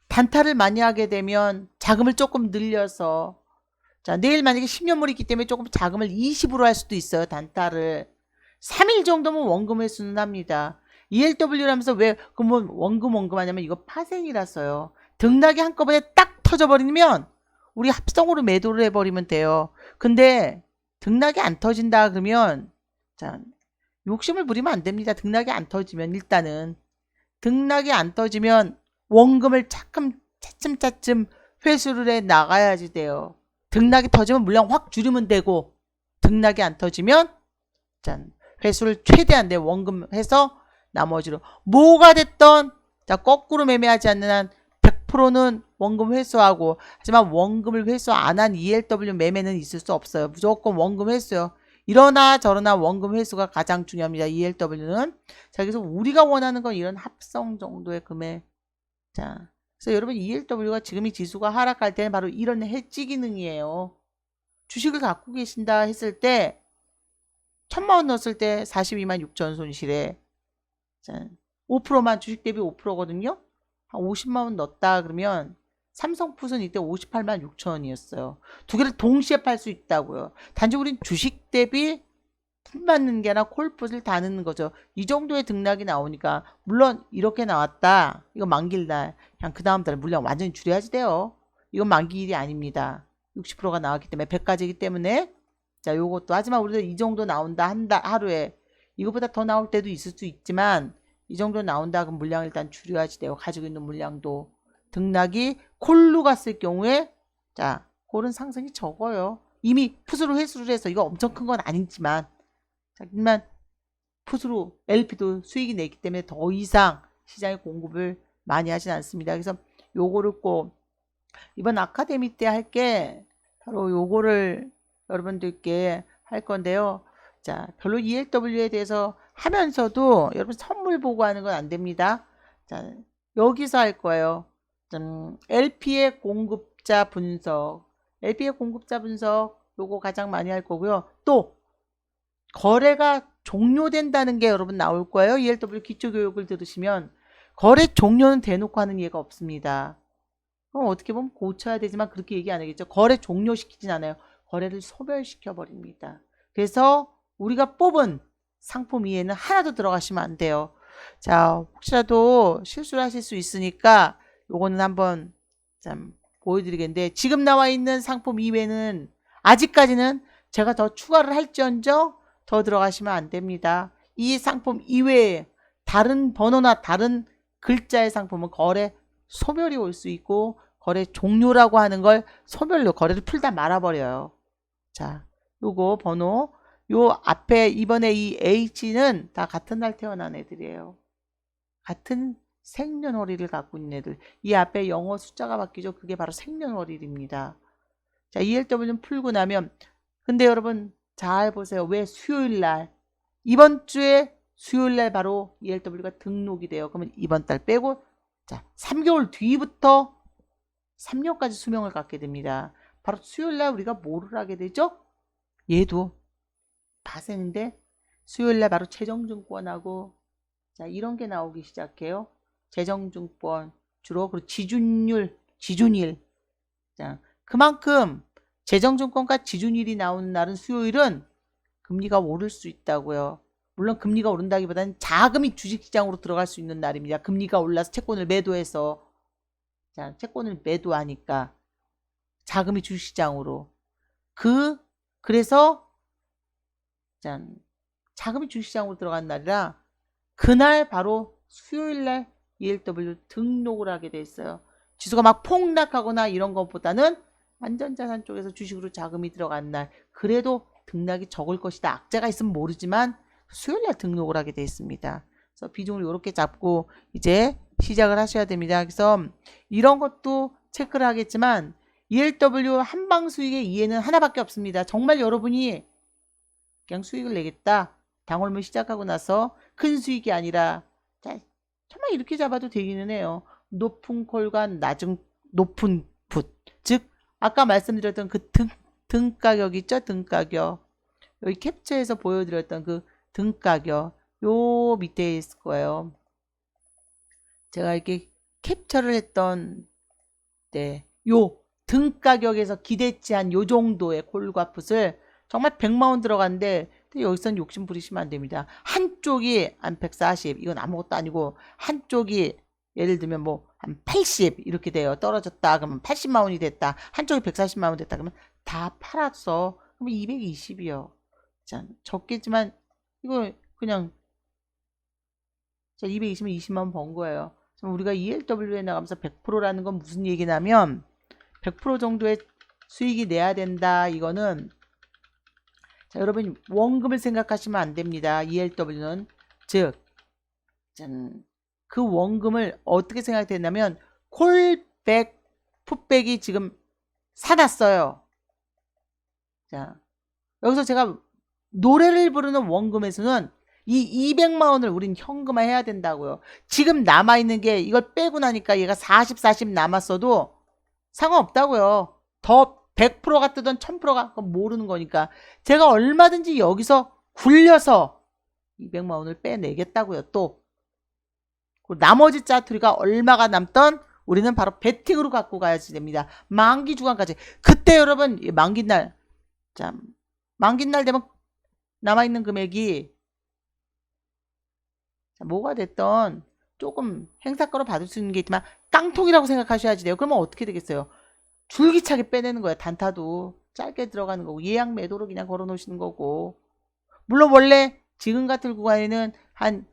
단타를 많이 하게 되면 자금을 조금 늘려서 자 내일 만약에 10년물이 있기 때문에 조금 자금을 20으로 할 수도 있어요. 단타를 3일 정도면 원금 회수는 합니다. ELW라면서 왜 그러면 원금 하냐면 이거 파생이라서요. 등락이 한꺼번에 딱 터져버리면 우리 합성으로 매도를 해버리면 돼요. 근데 등락이 안 터진다 그러면 자 욕심을 부리면 안 됩니다. 등락이 안 터지면 일단은 등락이 안 터지면 원금을 차츰 회수를 해 나가야지 돼요. 등락이 터지면 물량 확 줄이면 되고 등락이 안 터지면 짠 회수를 최대한 내 원금 해서 나머지로 뭐가 됐던 자 거꾸로 매매하지 않는 한 100%는 원금 회수하고 하지만 원금을 회수 안 한 ELW 매매는 있을 수 없어요. 무조건 원금 회수요. 이러나 저러나 원금 회수가 가장 중요합니다. ELW는 자 그래서 우리가 원하는 건 이런 합성 정도의 금액 자 그래서 여러분 ELW가 지금 이 지수가 하락할 때는 바로 이런 해지 기능이에요. 주식을 갖고 계신다 했을 때 1000만원 넣었을 때 42만 6천 손실에 5%만 주식 대비 5%거든요. 한 50만원 넣었다 그러면 삼성풋은 이때 58만 6천원이었어요. 두 개를 동시에 팔 수 있다고요. 단지 우린 주식 대비 풋 받는 게나 콜풋을 다 넣는 거죠. 이 정도의 등락이 나오니까 물론 이렇게 나왔다. 이거 만기일날 그냥 그 다음 달에 물량 완전히 줄여야지 돼요. 이건 만기일이 아닙니다. 60%가 나왔기 때문에 100까지이기 때문에 자 요것도 하지만 우리도 이 정도 나온다 한다 하루에 이거보다 더 나올 때도 있을 수 있지만 이 정도 나온다 그럼 물량을 일단 줄여야지 돼요. 가지고 있는 물량도 등락이 콜로 갔을 경우에 자 콜은 상승이 적어요. 이미 풋으로 회수를 해서 이거 엄청 큰 건 아니지만 하지만 풋으로 LP도 수익이 내기 때문에 더 이상 시장에 공급을 많이 하진 않습니다. 그래서 요거를 꼭 이번 아카데미 때 할게 바로 요거를 여러분들께 할 건데요. 자, 별로 ELW에 대해서 하면서도 여러분 선물 보고 하는 건 안 됩니다. 자, 여기서 할 거예요. LP의 공급자 분석. LP의 공급자 분석 요거 가장 많이 할 거고요. 또 거래가 종료된다는 게 여러분 나올 거예요. ELW 기초교육을 들으시면 거래 종료는 대놓고 하는 예가 없습니다. 어떻게 보면 고쳐야 되지만 그렇게 얘기 안 하겠죠. 거래 종료시키진 않아요. 거래를 소멸시켜 버립니다. 그래서 우리가 뽑은 상품 이외에는 하나도 들어가시면 안 돼요. 자, 혹시라도 실수를 하실 수 있으니까 요거는 한번 좀 보여드리겠는데 지금 나와 있는 상품 이외에는 아직까지는 제가 더 추가를 할지언정 더 들어가시면 안 됩니다. 이 상품 이외에 다른 번호나 다른 글자의 상품은 거래 소멸이 올 수 있고 거래 종료라고 하는 걸 소멸로 거래를 풀다 말아버려요. 자, 요거 번호 요 앞에 이번에 이 H는 다 같은 날 태어난 애들이에요. 같은 생년월일을 갖고 있는 애들. 이 앞에 영어 숫자가 바뀌죠. 그게 바로 생년월일입니다. 자, ELW는 풀고 나면 근데 여러분 잘 보세요. 왜 수요일날 이번 주에 수요일날 바로 ELW가 등록이 돼요. 그러면 이번 달 빼고 자 3개월 뒤부터 3년까지 수명을 갖게 됩니다. 바로 수요일날 우리가 뭐를 하게 되죠? 얘도 파생인데 수요일날 바로 최종증권하고 자, 이런 게 나오기 시작해요. 재정증권 주로. 그리고 지준일. 자, 그만큼 재정증권과 지준일이 나오는 날은 수요일은 금리가 오를 수 있다고요. 물론 금리가 오른다기보다는 자금이 주식시장으로 들어갈 수 있는 날입니다. 금리가 올라서 채권을 매도해서. 자, 채권을 매도하니까 자금이 주식시장으로. 그래서 짠, 자금이 주식시장으로 들어간 날이라 그날 바로 수요일날 ELW 등록을 하게 돼 있어요. 지수가 막 폭락하거나 이런 것보다는 안전자산 쪽에서 주식으로 자금이 들어간 날. 그래도 등락이 적을 것이다. 악재가 있으면 모르지만 수요일날 등록을 하게 돼 있습니다. 그래서 비중을 이렇게 잡고 이제 시작을 하셔야 됩니다. 그래서 이런 것도 체크를 하겠지만 ELW 한방 수익의 이해는 하나밖에 없습니다. 정말 여러분이 그냥 수익을 내겠다. 당월물 시작하고 나서 큰 수익이 아니라 정말 이렇게 잡아도 되기는 해요. 높은 콜과 높은 풋. 즉 아까 말씀드렸던 그 등 가격 있죠? 등 가격. 여기 캡처해서 보여드렸던 그 등 가격. 요 밑에 있을 거예요. 제가 이렇게 캡처를 했던 요 등 가격에서 기대치 한 요 정도의 콜과 풋을 정말 100만원 들어갔는데 여기서는 욕심 부리시면 안 됩니다. 한쪽이 한 140, 이건 아무것도 아니고 한쪽이 예를 들면 뭐 한 80 이렇게 돼요. 떨어졌다 그러면 80만원이 됐다. 한쪽이 140만원 됐다 그러면 다 팔았어. 그러면 220이요. 자, 적겠지만 이거 그냥 220면 20만원 번 거예요. 우리가 ELW에 나가면서 100%라는 건 무슨 얘기냐면 100% 정도의 수익이 내야 된다. 이거는 자, 여러분 원금을 생각하시면 안 됩니다. ELW는 즉 그 원금을 어떻게 생각되냐면 콜백, 풋백이 지금 사놨어요. 자, 여기서 제가 노래를 부르는 원금에서는 이 200만원을 우린 현금화해야 된다고요. 지금 남아있는 게 이걸 빼고 나니까 얘가 40 남았어도 상관없다고요. 더 100%가 뜨든 1000%가 모르는 거니까 제가 얼마든지 여기서 굴려서 200만원을 빼내겠다고요. 또 나머지 짜투리가 얼마가 남던 우리는 바로 베팅으로 갖고 가야지 됩니다. 만기 주간까지. 그때 여러분 만기날 되면 남아있는 금액이 뭐가 됐던 조금 행사가로 받을 수 있는 게 있지만 깡통이라고 생각하셔야지 돼요. 그러면 어떻게 되겠어요? 줄기차게 빼내는 거예요. 단타도 짧게 들어가는 거고 예약 매도로 그냥 걸어 놓으시는 거고. 물론 원래 지금 같은 구간에는 한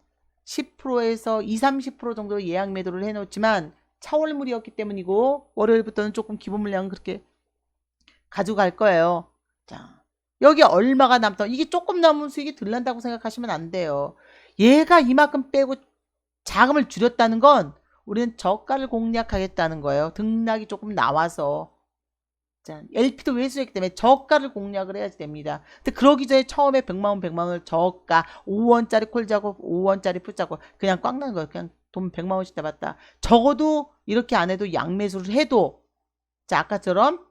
10%에서 20-30% 정도 예약 매도를 해놓지만 차월물이었기 때문이고 월요일부터는 조금 기본 물량은 그렇게 가져갈 거예요. 자, 여기 얼마가 남던 이게 조금 남은 수익이 덜 난다고 생각하시면 안 돼요. 얘가 이만큼 빼고 자금을 줄였다는 건 우리는 저가를 공략하겠다는 거예요. 등락이 조금 나와서. 자, LP도 회수했기 때문에 저가를 공략을 해야지 됩니다. 근데 그러기 전에 처음에 100만원을 저가 5원짜리 콜 작업 5원짜리 풋 작업 그냥 꽉 나는 거예요. 그냥 돈 100만원씩 잡았다. 적어도 이렇게 안 해도 양매수를 해도 자, 아까처럼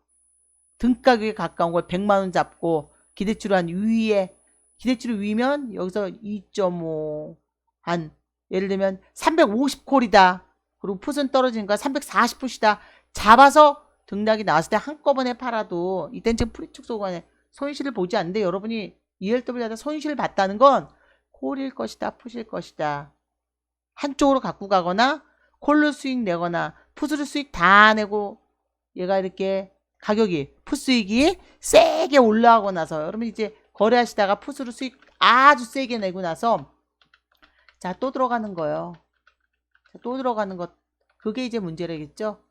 등가격에 가까운 걸 100만원 잡고 기대치로 한 위에 기대치로 위면 여기서 2.5 한 예를 들면 350콜이다. 그리고 풋은 떨어지는 거야. 340풋이다. 잡아서 등락이 나왔을 때 한꺼번에 팔아도 이땐 지금 프리축소간에 손실을 보지 않는데 여러분이 ELW 하다 손실을 봤다는 건 콜일 것이다. 풋일 것이다. 한쪽으로 갖고 가거나 콜로 수익 내거나 풋으로 수익 다 내고 얘가 이렇게 가격이 풋 수익이 세게 올라가고 나서 여러분 이제 거래하시다가 풋으로 수익 아주 세게 내고 나서 자, 또 들어가는 거예요. 자, 또 들어가는 것 그게 이제 문제라겠죠.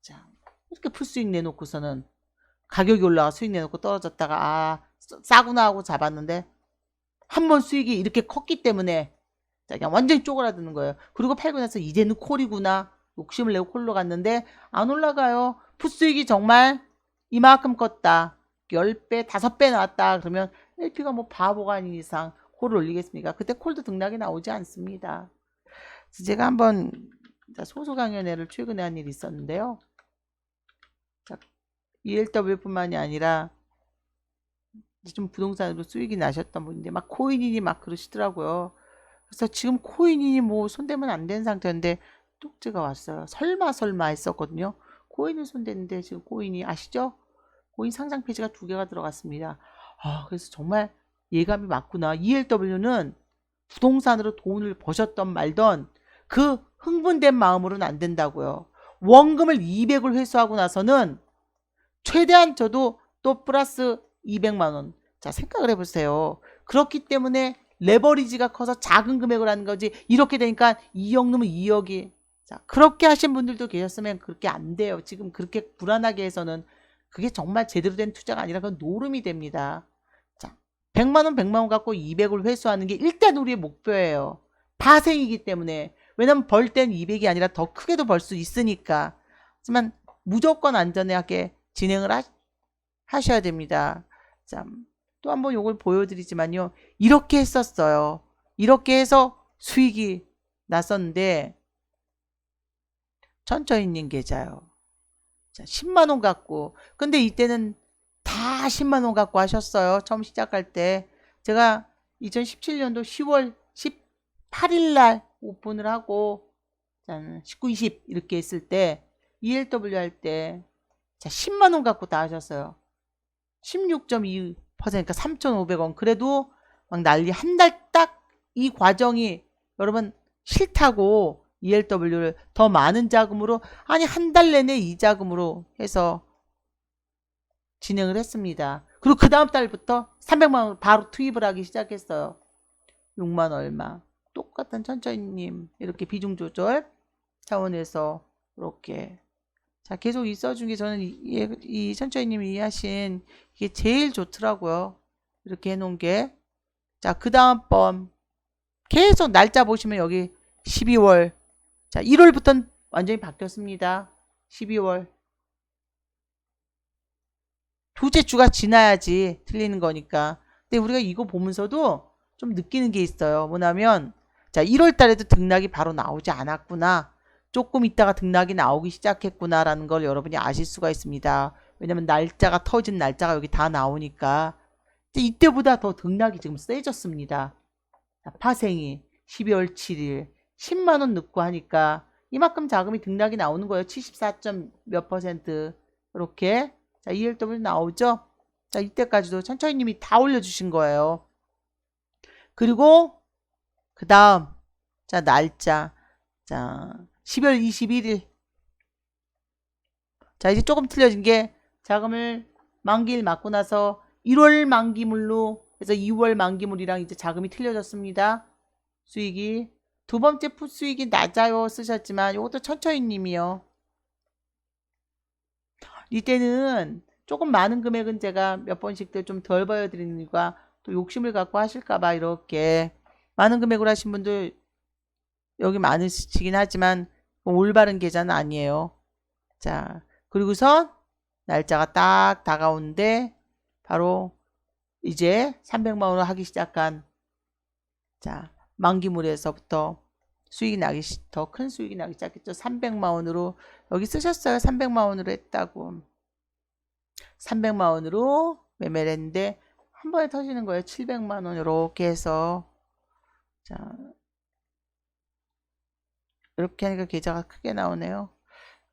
자, 이렇게 풋 수익 내놓고서는 가격이 올라가 수익 내놓고 떨어졌다가 싸구나 하고 잡았는데 한 번 수익이 이렇게 컸기 때문에 자, 그냥 완전히 쪼그라드는 거예요. 그리고 팔고 나서 이제는 콜이구나 욕심을 내고 콜로 갔는데 안 올라가요. 풋 수익이 정말 이만큼 컸다. 10배, 5배 나왔다. 그러면 LP가 뭐 바보가 아닌 이상 콜을 올리겠습니까? 그때 콜도 등락이 나오지 않습니다. 제가 한번 소소강연회를 최근에 한 일이 있었는데요. 자, ELW뿐만이 아니라 좀 부동산으로 수익이 나셨던 분인데 막 코인이니 막 그러시더라고요. 그래서 지금 코인이 뭐 손대면 안 되는 상태인데 쪽지가 왔어요. 설마 했었거든요. 코인을 손댔는데 지금 코인이 아시죠? 코인 상장 페이지가 2개가 들어갔습니다. 그래서 정말 예감이 맞구나. ELW는 부동산으로 돈을 버셨던 말던 그 흥분된 마음으로는 안 된다고요. 원금을 200을 회수하고 나서는 최대한 저도 또 플러스 200만 원. 자, 생각을 해보세요. 그렇기 때문에 레버리지가 커서 작은 금액을 하는 거지. 이렇게 되니까 2억 넣으면 2억이. 자, 그렇게 하신 분들도 계셨으면 그렇게 안 돼요. 지금 그렇게 불안하게 해서는 그게 정말 제대로 된 투자가 아니라 그건 노름이 됩니다. 자, 100만 원 갖고 200을 회수하는 게 일단 우리의 목표예요. 파생이기 때문에. 왜냐면 벌 땐 200이 아니라 더 크게도 벌 수 있으니까. 하지만 무조건 안전하게 진행을 하셔야 됩니다. 자, 또 한번 요걸 보여드리지만요. 이렇게 했었어요. 이렇게 해서 수익이 났었는데 천천히님 계좌요. 자, 10만원 갖고. 근데 이때는 다 10만원 갖고 하셨어요. 처음 시작할 때. 제가 2017년도 10월 18일 날 오픈을 하고 19, 20 이렇게 했을 때 ELW 할 때 자, 10만원 갖고 다 하셨어요. 16.2% 그러니까 3,500원. 그래도 막 난리. 한 달 딱 이 과정이 여러분 싫다고 ELW를 더 많은 자금으로 아니 한 달 내내 이 자금으로 해서 진행을 했습니다. 그리고 그 다음 달부터 300만 원 바로 투입을 하기 시작했어요. 6만 얼마. 똑같은 천천히님 이렇게 비중 조절 차원에서 이렇게 자 계속 있어준 게 저는 이 천천히님이 하신 이게 제일 좋더라고요. 이렇게 해놓은 게. 자, 그 다음 번 계속 날짜 보시면 여기 12월. 자, 1월부터는 완전히 바뀌었습니다. 12월. 두째 주가 지나야지 틀리는 거니까. 근데 우리가 이거 보면서도 좀 느끼는 게 있어요. 뭐냐면 자, 1월 달에도 등락이 바로 나오지 않았구나. 조금 있다가 등락이 나오기 시작했구나라는 걸 여러분이 아실 수가 있습니다. 왜냐면 날짜가 터진 날짜가 여기 다 나오니까. 이때보다 더 등락이 지금 세졌습니다. 자, 파생이 12월 7일 10만원 넣고 하니까 이만큼 자금이 등락이 나오는 거예요. 74점 몇 %. 이렇게. 자, ELW 나오죠? 자, 이때까지도 천천히님이 다 올려주신 거예요. 그리고 그 다음 자, 날짜. 자, 12월 21일. 자, 이제 조금 틀려진 게 자금을 만기일 맞고 나서 1월 만기물로 해서 2월 만기물이랑 이제 자금이 틀려졌습니다. 수익이. 두 번째 풋수익이 낮아요 쓰셨지만 이것도 천천히님이요. 이때는 조금 많은 금액은 제가 몇 번씩들 좀 덜 보여드리는 이유가 또 욕심을 갖고 하실까봐 이렇게 많은 금액으로 하신 분들 여기 많으시긴 하지만 올바른 계좌는 아니에요. 자, 그리고선 날짜가 딱 다가오는데 바로 이제 300만원으로 하기 시작한 자 만기물에서부터 수익이 나기 더 큰 수익이 나기 시작했죠. 300만원으로 여기 쓰셨어요. 300만원으로 했다고. 300만원으로 매매를 했는데 한 번에 터지는 거예요. 700만원 이렇게 해서 자 이렇게 하니까 계좌가 크게 나오네요.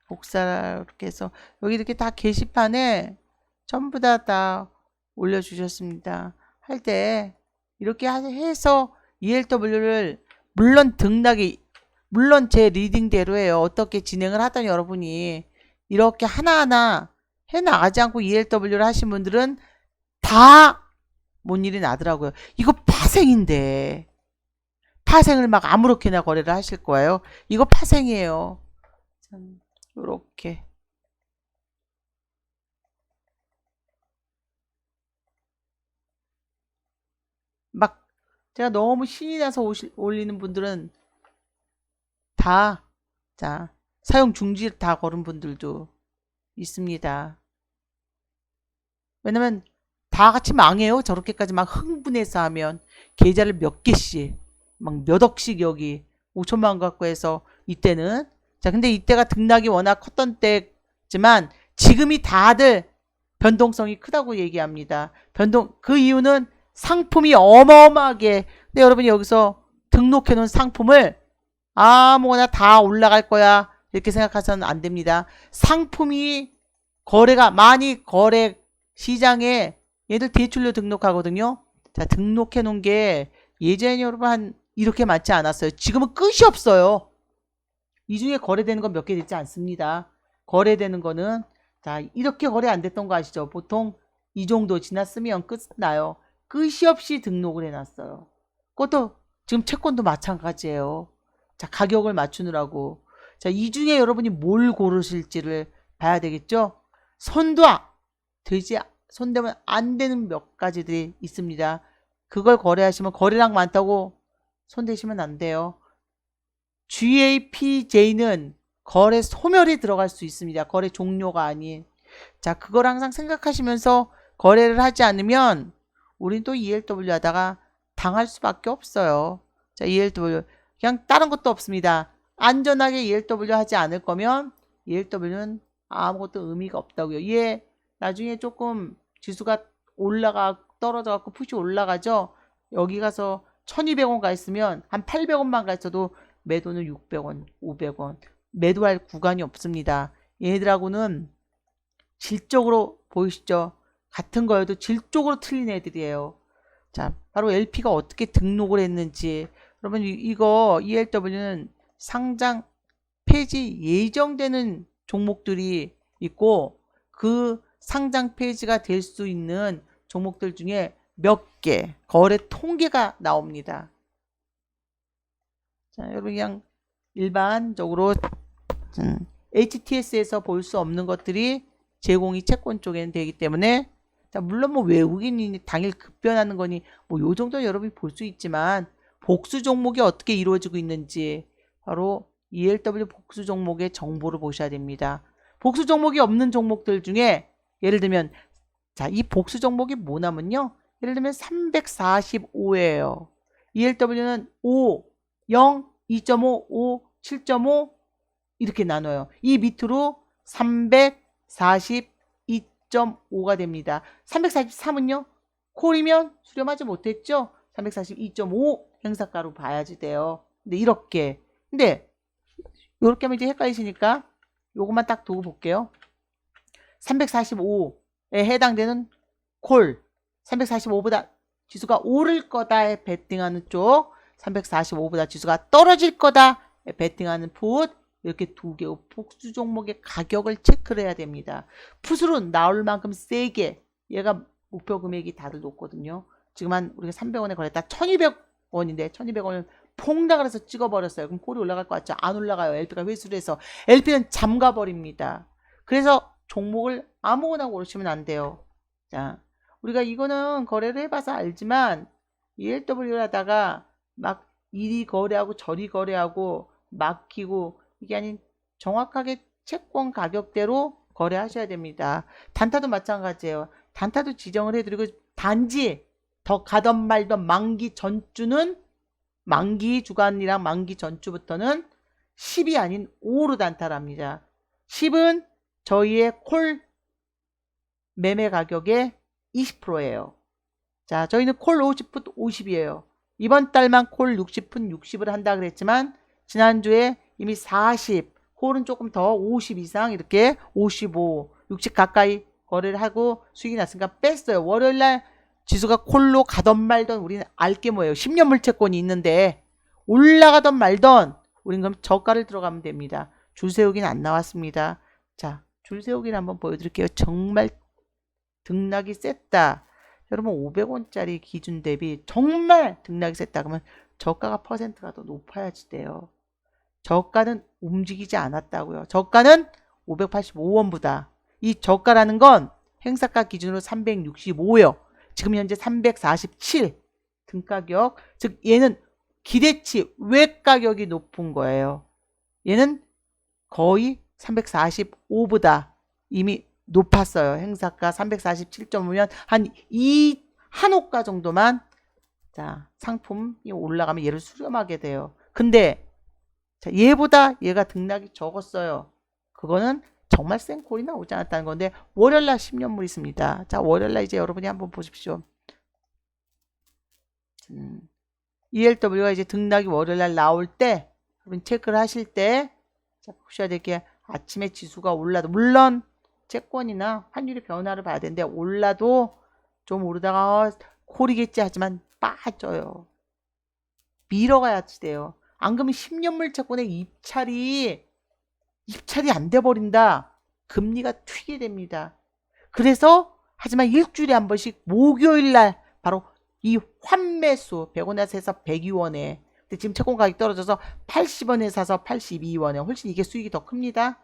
복사 이렇게 해서 여기 이렇게 다 게시판에 전부 다 올려주셨습니다. 할 때 이렇게 해서 ELW를 물론 등락이 물론 제 리딩대로예요. 어떻게 진행을 하던 여러분이 이렇게 하나하나 해나가지 않고 ELW를 하신 분들은 다 뭔 일이 나더라고요. 이거 파생인데 파생을 막 아무렇게나 거래를 하실 거예요. 이거 파생이에요. 요렇게 막 제가 너무 신이 나서 올리는 분들은 다 자 사용 중지 다 걸은 분들도 있습니다. 왜냐면 다 같이 망해요. 저렇게까지 막 흥분해서 하면 계좌를 몇 개씩 막 몇 억씩 여기 5천만 원 갖고 해서 이때는 자 근데 이때가 등락이 워낙 컸던 때지만 지금이 다들 변동성이 크다고 얘기합니다. 그 이유는 상품이 어마어마하게 근데 여러분이 여기서 등록해 놓은 상품을 아무거나 다 올라갈 거야 이렇게 생각하셔는 안 됩니다. 상품이 거래가 많이 거래 시장에 얘들 대출료 등록하거든요. 자, 등록해 놓은 게 예전에 여러분 한 이렇게 많지 않았어요. 지금은 끝이 없어요. 이 중에 거래되는 건 몇 개 되지 않습니다. 거래되는 거는 자, 이렇게 거래 안 됐던 거 아시죠? 보통 이 정도 지났으면 끝나요. 끝이 없이 등록을 해놨어요. 그것도 지금 채권도 마찬가지예요. 자, 가격을 맞추느라고. 자, 이 중에 여러분이 뭘 고르실지를 봐야 되겠죠? 손대면 안 되는 몇 가지들이 있습니다. 그걸 거래하시면 거래량 많다고 손대시면 안 돼요. GAPJ는 거래 소멸이 들어갈 수 있습니다. 거래 종료가 아닌. 자, 그걸 항상 생각하시면서 거래를 하지 않으면 우린 또 ELW 하다가 당할 수밖에 없어요. 자, ELW 그냥 다른 것도 없습니다. 안전하게 ELW 하지 않을 거면 ELW는 아무것도 의미가 없다고요. 얘 나중에 조금 지수가 떨어져 갖고 푸시 올라가죠. 여기 가서 1200원 가 있으면 한 800원만 가 있어도 매도는 600원, 500원 매도할 구간이 없습니다. 얘네들하고는 질적으로 보이시죠? 같은 거여도 질적으로 틀린 애들이에요. 자, 바로 LP가 어떻게 등록을 했는지. 여러분 이거 ELW는 상장 폐지 예정되는 종목들이 있고 그 상장 폐지가 될 수 있는 종목들 중에 몇 개 거래 통계가 나옵니다. 자, 여러분 그냥 일반적으로 HTS에서 볼 수 없는 것들이 제공이 채권 쪽에는 되기 때문에 자, 물론 뭐 외국인이 당일 급변하는 거니 뭐 요 정도 여러분이 볼 수 있지만 복수 종목이 어떻게 이루어지고 있는지 바로 ELW 복수 종목의 정보를 보셔야 됩니다. 복수 종목이 없는 종목들 중에 예를 들면 자, 이 복수 종목이 뭐냐면요. 예를 들면 345예요. ELW는 5, 0, 2.5, 5, 7.5 이렇게 나눠요. 이 밑으로 342.5가 됩니다. 343은요. 콜이면 수렴하지 못했죠. 342.5 행사가로 봐야지 돼요. 근데 이렇게 하면 이제 헷갈리시니까 요것만 딱 두고 볼게요. 345에 해당되는 콜 345보다 지수가 오를 거다에 베팅하는 쪽 345보다 지수가 떨어질 거다에 베팅하는 풋 이렇게 두 개의 복수 종목의 가격을 체크를 해야 됩니다. 풋으로 나올 만큼 세게 얘가 목표 금액이 다들 높거든요. 지금 한 우리가 300원에 거래했다 1200원인데 1200원을 폭락을 해서 찍어버렸어요. 그럼 콜이 올라갈 것 같죠? 안 올라가요. LP가 회수를 해서 LP는 잠가버립니다. 그래서 종목을 아무거나 고르시면 안 돼요. 자, 우리가 이거는 거래를 해봐서 알지만 ELW를 하다가 막 이리 거래하고 저리 거래하고 막히고 이게 아닌 정확하게 채권 가격대로 거래하셔야 됩니다. 단타도 마찬가지예요. 단타도 지정을 해드리고 단지 더 가던 말던 만기 전주는 만기 주간이랑 만기 전주부터는 10이 아닌 5로 단타랍니다. 10은 저희의 콜 매매 가격의 20%예요. 자, 저희는 콜 50풋 50이에요. 이번 달만 콜 60풋 60을 한다 그랬지만 지난주에 이미 40, 콜은 조금 더 50 이상 이렇게 55, 60 가까이 거래를 하고 수익이 났으니까 뺐어요. 월요일날 지수가 콜로 가던 말던 우리는 알게 뭐예요. 10년 물채권이 있는데 올라가던 말던 우린 그럼 저가를 들어가면 됩니다. 줄 세우기는 안 나왔습니다. 자, 줄 세우기를 한번 보여드릴게요. 정말 등락이 셌다. 여러분 500원짜리 기준 대비 정말 등락이 셌다. 그러면 저가가 퍼센트가 더 높아야지 돼요. 저가는 움직이지 않았다고요. 저가는 585원보다. 이 저가라는 건 행사가 기준으로 365요. 지금 현재 347 등가격. 즉 얘는 기대치 외 가격이 높은 거예요. 얘는 거의 345보다 이미 높았어요. 행사가 347.5면 한 호가 정도만 자, 상품이 올라가면 얘를 수렴하게 돼요. 근데 자, 얘보다 얘가 등락이 적었어요. 그거는 정말 센 콜이 나오지 않았다는 건데 월요일날 10년물 있습니다. 자, 월요일날 이제 여러분이 한번 보십시오. ELW가 이제 등락이 월요일날 나올 때 여러분 체크를 하실 때 자, 보셔야 될 게 아침에 지수가 올라도 물론 채권이나 환율의 변화를 봐야 되는데 올라도 좀 오르다가 콜이겠지 하지만 빠져요. 밀어가야지 돼요. 안 그러면 10년물 채권의 입찰이 안 돼 버린다. 금리가 튀게 됩니다. 그래서 하지만 일주일에 한 번씩 목요일날 바로 이 환매수 100원에서 해서 102원에 근데 지금 채권 가격이 떨어져서 80원에 사서 82원에 훨씬 이게 수익이 더 큽니다.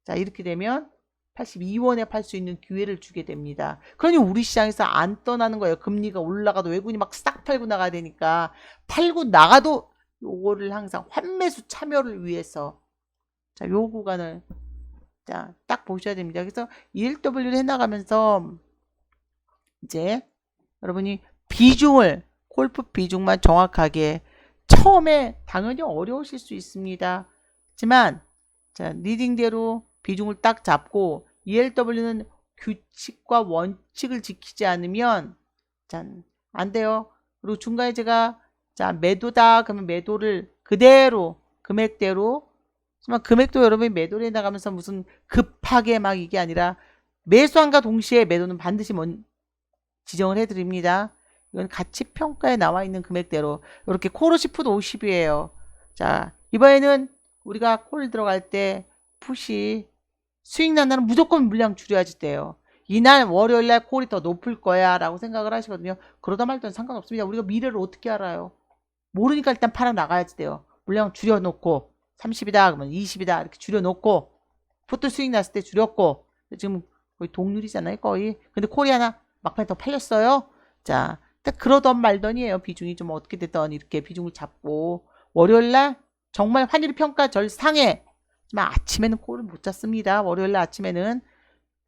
자 이렇게 되면 82원에 팔 수 있는 기회를 주게 됩니다. 그러니 우리 시장에서 안 떠나는 거예요. 금리가 올라가도 외국인이 막 싹 팔고 나가야 되니까 팔고 나가도 요거를 항상 환매수 참여를 위해서 자 요 구간을 자 딱 보셔야 됩니다. 그래서 ELW를 해나가면서 이제 여러분이 비중을 골프 비중만 정확하게 처음에 당연히 어려우실 수 있습니다. 하지만 자 리딩대로 비중을 딱 잡고 ELW는 규칙과 원칙을 지키지 않으면 짠, 안 돼요. 그리고 중간에 제가 자 매도다 그러면 매도를 그대로 금액대로 하지만 금액도 여러분이 매도를 해나가면서 무슨 급하게 막 이게 아니라 매수함과 동시에 매도는 반드시 지정을 해드립니다. 이건 가치평가에 나와 있는 금액대로 이렇게 콜 50풋 50이에요. 자 이번에는 우리가 콜 들어갈 때 풋이 수익 난 날은 무조건 물량 줄여야지 돼요. 이날 월요일날 콜이 더 높을 거야 라고 생각을 하시거든요. 그러다 말든 상관없습니다. 우리가 미래를 어떻게 알아요? 모르니까 일단 팔아 나가야지 돼요. 물량 줄여놓고 30이다 그러면 20이다 이렇게 줄여놓고 풋도 수익 났을 때 줄였고 지금 거의 동률이잖아요 거의. 근데 콜이 하나 막판에 더 팔렸어요. 자 딱 그러던 말던이에요. 비중이 좀 어떻게 됐던 이렇게 비중을 잡고 월요일날 정말 환율 평가 절상에 하지만 아침에는 콜을 못 잡습니다. 월요일날 아침에는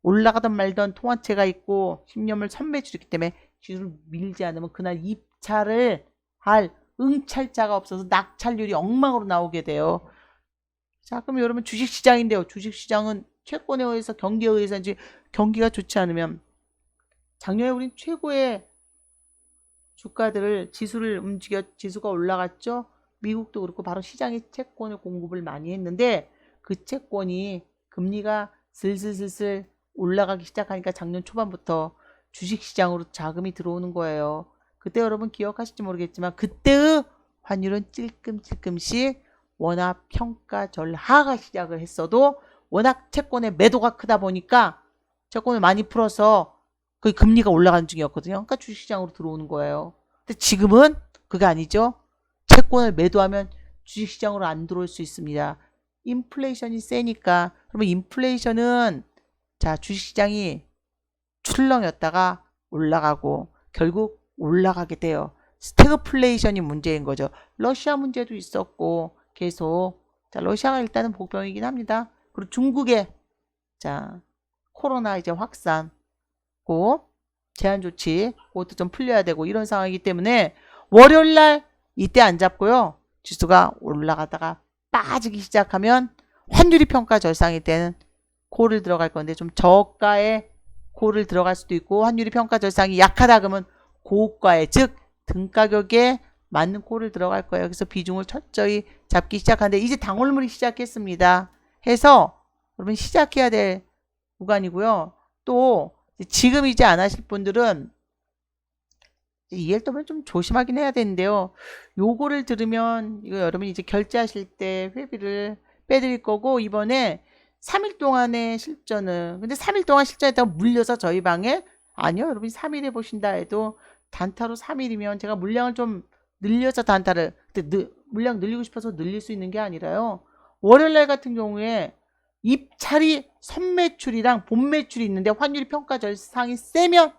올라가던 말던 통화체가 있고 10년물 선매출이기 때문에 지수를 밀지 않으면 그날 입찰을 할 응찰자가 없어서 낙찰률이 엉망으로 나오게 돼요. 자 그럼 여러분 주식시장인데요. 주식시장은 채권에 의해서 경기에 의해서 이제 경기가 좋지 않으면 작년에 우린 최고의 주가들을 지수를 움직여 지수가 올라갔죠. 미국도 그렇고 바로 시장이 채권을 공급을 많이 했는데 그 채권이 금리가 슬슬슬슬 올라가기 시작하니까 작년 초반부터 주식시장으로 자금이 들어오는 거예요. 그때 여러분 기억하실지 모르겠지만 그때의 환율은 찔끔찔끔씩 워낙 평가 절하가 시작을 했어도 워낙 채권의 매도가 크다 보니까 채권을 많이 풀어서 그 금리가 올라가는 중이었거든요. 그러니까 주식시장으로 들어오는 거예요. 근데 지금은 그게 아니죠. 채권을 매도하면 주식시장으로 안 들어올 수 있습니다. 인플레이션이 세니까. 그러면 인플레이션은 자 주식시장이 출렁였다가 올라가고 결국 올라가게 돼요. 스태그플레이션이 문제인 거죠. 러시아 문제도 있었고 계속 자 러시아가 일단은 복병이긴 합니다. 그리고 중국의 자 코로나 이제 확산 고 제한 조치 그것도 좀 풀려야 되고 이런 상황이기 때문에 월요일날 이때 안 잡고요. 지수가 올라가다가 빠지기 시작하면 환율이 평가 절상일 때는 콜을 들어갈 건데 좀 저가에 콜을 들어갈 수도 있고 환율이 평가 절상이 약하다 그러면 고가에 즉 등가격에 맞는 콜을 들어갈 거예요. 그래서 비중을 철저히 잡기 시작하는데 이제 당월물이 시작했습니다. 해서 여러분 시작해야 될 구간이고요. 또 지금 이제 안 하실 분들은 ELW는 좀 조심하긴 해야 되는데요. 요거를 들으면 이거 여러분이 이제 결제하실 때 회비를 빼드릴 거고 이번에 3일 동안의 실전은 근데 3일 동안 실전했다고 물려서 저희 방에 아니요 여러분이 3일 해보신다 해도 단타로 3일이면 제가 물량을 좀 늘려서 단타를 물량 늘리고 싶어서 늘릴 수 있는 게 아니라요. 월요일날 같은 경우에 입찰이 선매출이랑 본매출이 있는데 환율이 평가 절상이 세면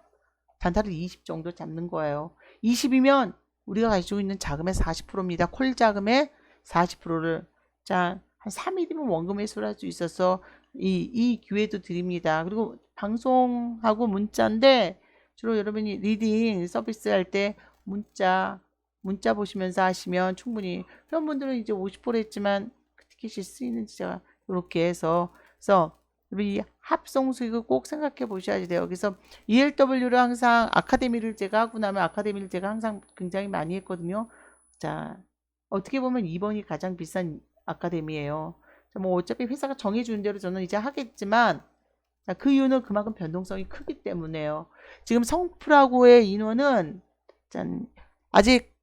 단타를 20 정도 잡는 거예요. 20이면 우리가 가지고 있는 자금의 40%입니다. 콜 자금의 40%를 자, 한 3일이면 원금 회수를 할 수 있어서 이 기회도 드립니다. 그리고 방송하고 문자인데 주로 여러분이 리딩 서비스 할 때 문자 보시면서 하시면 충분히 그런 분들은 이제 50% 했지만 티켓이 쓰이는지 제가 이렇게 해서 그래서 이 합성 수익을 꼭 생각해 보셔야 돼요. 그래서 ELW를 항상 아카데미를 제가 하고 나면 아카데미를 제가 항상 굉장히 많이 했거든요. 자, 어떻게 보면 2번이 가장 비싼 아카데미예요. 자, 뭐 어차피 회사가 정해주는 대로 저는 이제 하겠지만, 자, 그 이유는 그만큼 변동성이 크기 때문에요. 지금 성프라고의 인원은 짠, 아직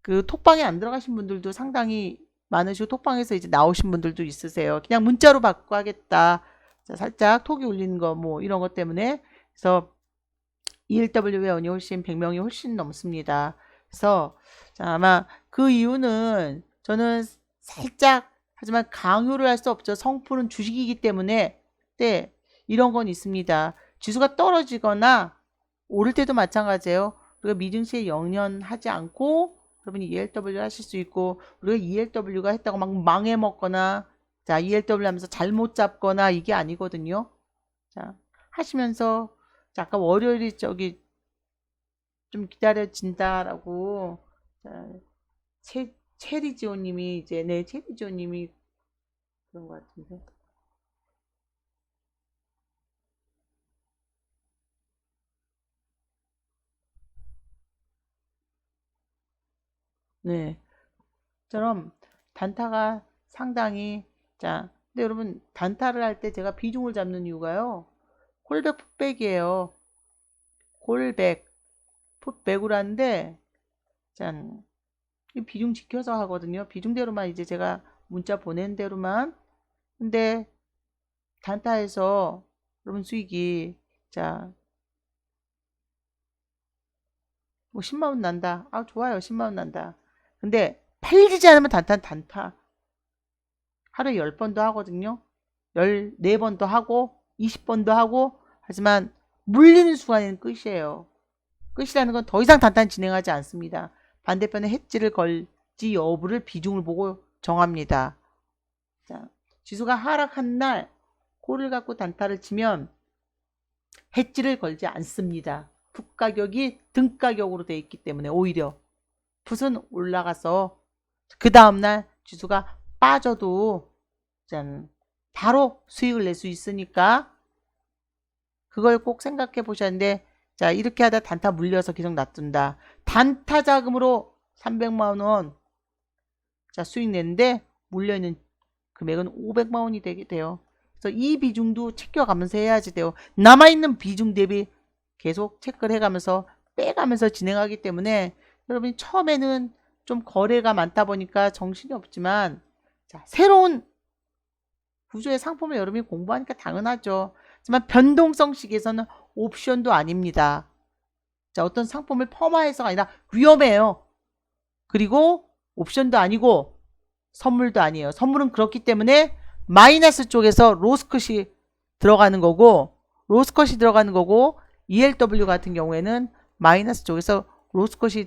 그 톡방에 안 들어가신 분들도 상당히 많으시고 톡방에서 이제 나오신 분들도 있으세요. 그냥 문자로 받고 하겠다. 자, 살짝 톡이 울리는 거 뭐 이런 것 때문에. 그래서 ELW 회원이 훨씬 100명이 훨씬 넘습니다. 그래서 자, 아마 그 이유는 저는 살짝 하지만 강요를 할 수 없죠. 성풀은 주식이기 때문에 네, 이런 건 있습니다. 지수가 떨어지거나 오를 때도 마찬가지예요. 우리가 미증시에 영연하지 않고 여러분이 ELW 하실 수 있고 우리가 ELW가 했다고 막 망해 먹거나 자 ELW 하면서 잘못 잡거나 이게 아니거든요. 자 하시면서 자, 아까 월요일이 저기 좀 기다려진다라고 자, 체리지오님이 이제 네 체리지오님이 그런 것 같은데 네 처럼 단타가 상당히 자 근데 여러분 단타를 할 때 제가 비중을 잡는 이유가요 콜백 풋백이에요 콜백 풋백으로 하는데 짠 이 비중 지켜서 하거든요 비중대로만 이제 제가 문자 보낸 대로만 근데 단타에서 여러분 수익이 자 뭐 10만원 난다 아 좋아요 10만원 난다 근데 팔리지 않으면 단타는 단타 하루에 10번도 하거든요 14번도 하고 20번도 하고 하지만 물리는 순간에는 끝이에요 끝이라는 건 더 이상 단타는 진행하지 않습니다 반대편에 해지를 걸지 여부를 비중을 보고 정합니다 자, 지수가 하락한 날 콜을 갖고 단타를 치면 해지를 걸지 않습니다 풋 가격이 등 가격으로 되어 있기 때문에 오히려 풋은 올라가서 그 다음날 지수가 빠져도 짠, 바로 수익을 낼 수 있으니까 그걸 꼭 생각해 보셨는데 자 이렇게 하다 단타 물려서 계속 놔둔다 단타 자금으로 300만원 자 수익 냈는데 물려있는 금액은 500만원이 되게 돼요 그래서 이 비중도 챙겨가면서 해야지 돼요 남아있는 비중 대비 계속 체크를 해가면서 빼가면서 진행하기 때문에 여러분이 처음에는 좀 거래가 많다 보니까 정신이 없지만 자 새로운 구조의 상품을 여러분이 공부하니까 당연하죠 하지만 변동성 시기에서는 옵션도 아닙니다 자 어떤 상품을 펌화해서가 아니라 위험해요 그리고 옵션도 아니고 선물도 아니에요 선물은 그렇기 때문에 마이너스 쪽에서 로스컷이 들어가는 거고 ELW 같은 경우에는 마이너스 쪽에서 로스컷이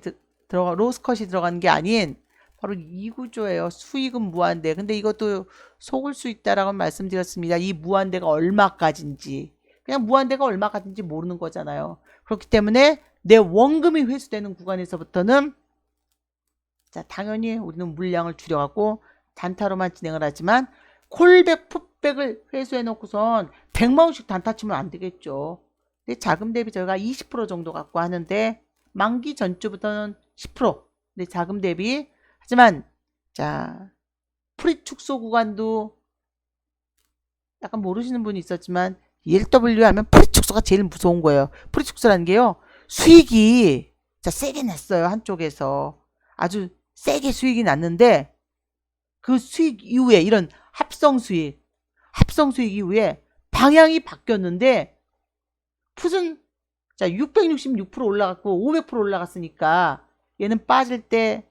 들어가는 게 아닌 바로 이 구조예요. 수익은 무한대. 근데 이것도 속을 수 있다라고 말씀드렸습니다. 이 무한대가 얼마까지인지. 그냥 무한대가 얼마까지인지 모르는 거잖아요. 그렇기 때문에 내 원금이 회수되는 구간에서부터는 자 당연히 우리는 물량을 줄여갖고 단타로만 진행을 하지만 콜백, 풋백을 회수해 놓고선 100만원씩 단타 치면 안 되겠죠. 근데 자금 대비 저희가 20% 정도 갖고 하는데 만기 전주부터는 10% 근데 자금 대비 하지만 자 프리 축소 구간도 약간 모르시는 분이 있었지만 ELW 하면 프리 축소가 제일 무서운 거예요. 프리 축소라는 게요. 수익이 자 세게 냈어요. 한쪽에서 아주 세게 수익이 났는데 그 수익 이후에 이런 합성 수익 이후에 방향이 바뀌었는데 풋은 자 666% 올라갔고 500% 올라갔으니까 얘는 빠질 때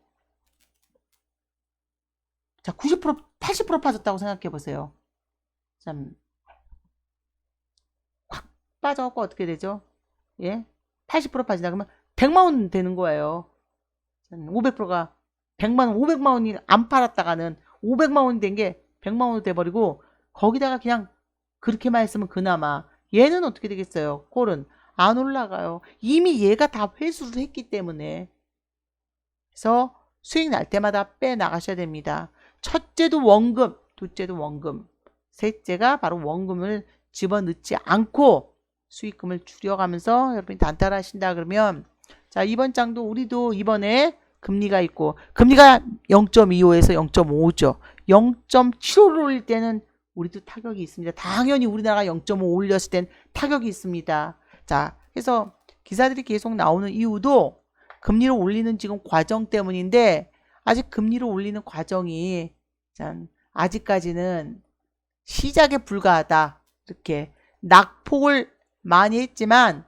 자 90% 80% 빠졌다고 생각해 보세요. 참 확 빠져갖고 어떻게 되죠? 예, 80% 빠진다 그러면 100만원 되는 거예요. 500%가 100만원 500만원이 안 팔았다가는 500만원이 된 게 100만원이 돼버리고 거기다가 그냥 그렇게만 했으면 그나마 얘는 어떻게 되겠어요? 콜은 안 올라가요. 이미 얘가 다 회수를 했기 때문에 그래서 수익 날 때마다 빼나가셔야 됩니다. 첫째도 원금, 둘째도 원금, 셋째가 바로 원금을 집어넣지 않고 수익금을 줄여가면서 여러분이 단타를 하신다 그러면 자 이번 장도 우리도 이번에 금리가 있고 금리가 0.25에서 0.5죠. 0.75를 올릴 때는 우리도 타격이 있습니다. 당연히 우리나라가 0.5 올렸을 땐 타격이 있습니다. 자, 그래서 기사들이 계속 나오는 이유도 금리를 올리는 지금 과정 때문인데 아직 금리를 올리는 과정이 아직까지는 시작에 불과하다. 이렇게 낙폭을 많이 했지만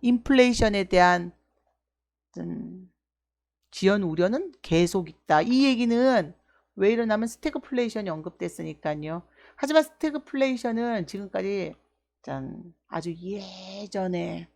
인플레이션에 대한 지연 우려는 계속 있다. 이 얘기는 왜 이러냐면 스태그플레이션이 언급됐으니까요. 하지만 스태그플레이션은 지금까지 아주 예전에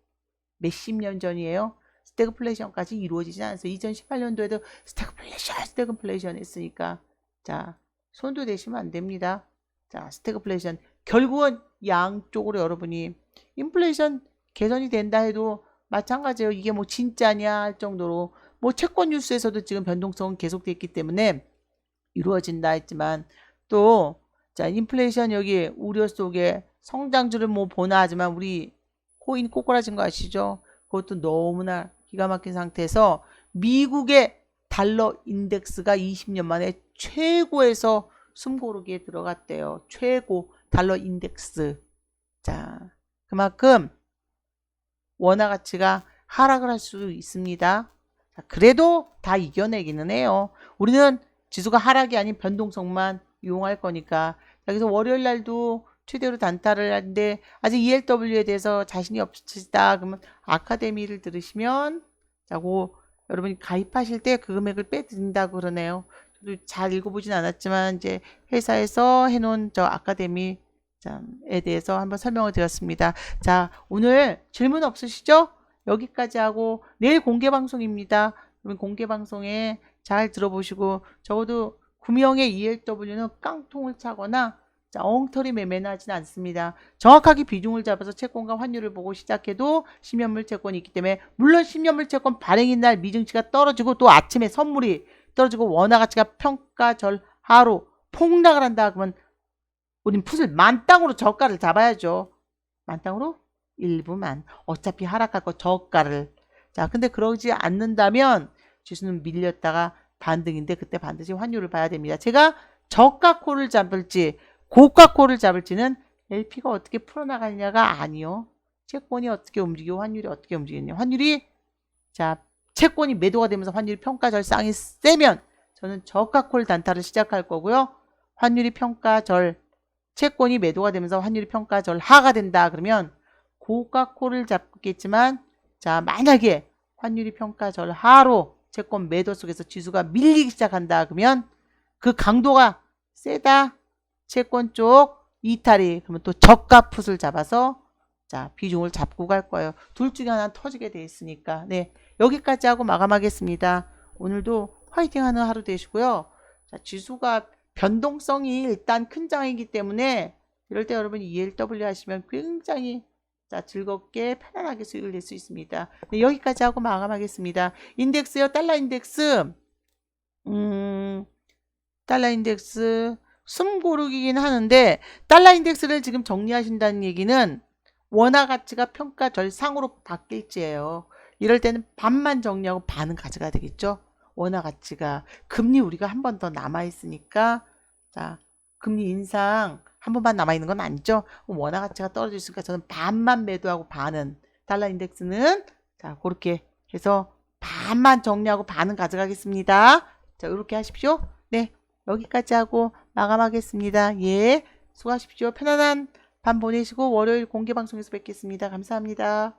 몇십 년 전이에요. 스태그플레이션까지 이루어지지 않았어요. 2018년도에도 스태그플레이션 했으니까 자, 손도 대시면 안 됩니다. 자, 스태그플레이션 결국은 양쪽으로 여러분이 인플레이션 개선이 된다 해도 마찬가지예요. 이게 뭐 진짜냐 할 정도로 뭐 채권 뉴스에서도 지금 변동성은 계속됐기 때문에 이루어진다 했지만 또 자, 인플레이션 여기 우려 속에 성장주를 뭐 보나 하지만 우리 코인 꼬꾸라진 거 아시죠? 그것도 너무나 기가 막힌 상태에서 미국의 달러 인덱스가 20년 만에 최고에서 숨고르기에 들어갔대요. 최고 달러 인덱스. 자, 그만큼 원화 가치가 하락을 할 수 있습니다. 자, 그래도 다 이겨내기는 해요. 우리는 지수가 하락이 아닌 변동성만 이용할 거니까. 자, 그래서 월요일 날도 최대로 단타를 하는데 아직 ELW에 대해서 자신이 없으시다. 그러면 아카데미를 들으시면 자고 여러분이 가입하실 때 그 금액을 빼드린다고 그러네요. 저도 잘 읽어보진 않았지만 이제 회사에서 해놓은 저 아카데미에 대해서 한번 설명을 드렸습니다. 자, 오늘 질문 없으시죠? 여기까지 하고 내일 공개 방송입니다. 그러면 공개 방송에 잘 들어보시고 적어도 구명의 ELW는 깡통을 차거나 자, 엉터리 매매는 하진 않습니다. 정확하게 비중을 잡아서 채권과 환율을 보고 시작해도 10년물 채권이 있기 때문에 물론 10년물 채권 발행인 날 미증치가 떨어지고 또 아침에 선물이 떨어지고 원화 가치가 평가절하로 폭락을 한다 그러면 우린 풋을 만땅으로 저가를 잡아야죠. 만땅으로? 일부만. 어차피 하락할 거 저가를. 자, 근데 그러지 않는다면 지수는 밀렸다가 반등인데 그때 반드시 환율을 봐야 됩니다. 제가 저가 콜을 잡을지 고가 콜을 잡을지는 LP가 어떻게 풀어나가느냐가 아니요. 채권이 어떻게 움직이고 환율이 어떻게 움직이느냐. 환율이 자 채권이 매도가 되면서 환율이 평가절상이 세면 저는 저가 콜 단타를 시작할 거고요. 환율이 평가절 채권이 매도가 되면서 환율이 평가절 하가 된다 그러면 고가 콜을 잡겠지만 자 만약에 환율이 평가절 하로 채권 매도 속에서 지수가 밀리기 시작한다 그러면 그 강도가 세다 채권 쪽 이탈이 그러면 또 저가 풋을 잡아서 자 비중을 잡고 갈 거예요. 둘 중에 하나 터지게 돼 있으니까 네 여기까지 하고 마감하겠습니다. 오늘도 화이팅하는 하루 되시고요. 자 지수가 변동성이 일단 큰 장이기 때문에 이럴 때 여러분이 ELW 하시면 굉장히 자 즐겁게 편안하게 수익을 낼 수 있습니다. 네, 여기까지 하고 마감하겠습니다. 인덱스요. 달러 인덱스 달러 인덱스 숨 고르기긴 하는데 달러 인덱스를 지금 정리하신다는 얘기는 원화 가치가 평가절상으로 바뀔지예요. 이럴 때는 반만 정리하고 반은 가져가야 되겠죠. 원화 가치가 금리 우리가 한 번 더 남아있으니까 자 금리 인상 한 번만 남아있는 건 아니죠. 원화 가치가 떨어져 있으니까 저는 반만 매도하고 반은 달러 인덱스는 자 그렇게 해서 반만 정리하고 반은 가져가겠습니다. 자 이렇게 하십시오. 네 여기까지 하고 마감하겠습니다. 예 수고하십시오. 편안한 밤 보내시고 월요일 공개 방송에서 뵙겠습니다. 감사합니다.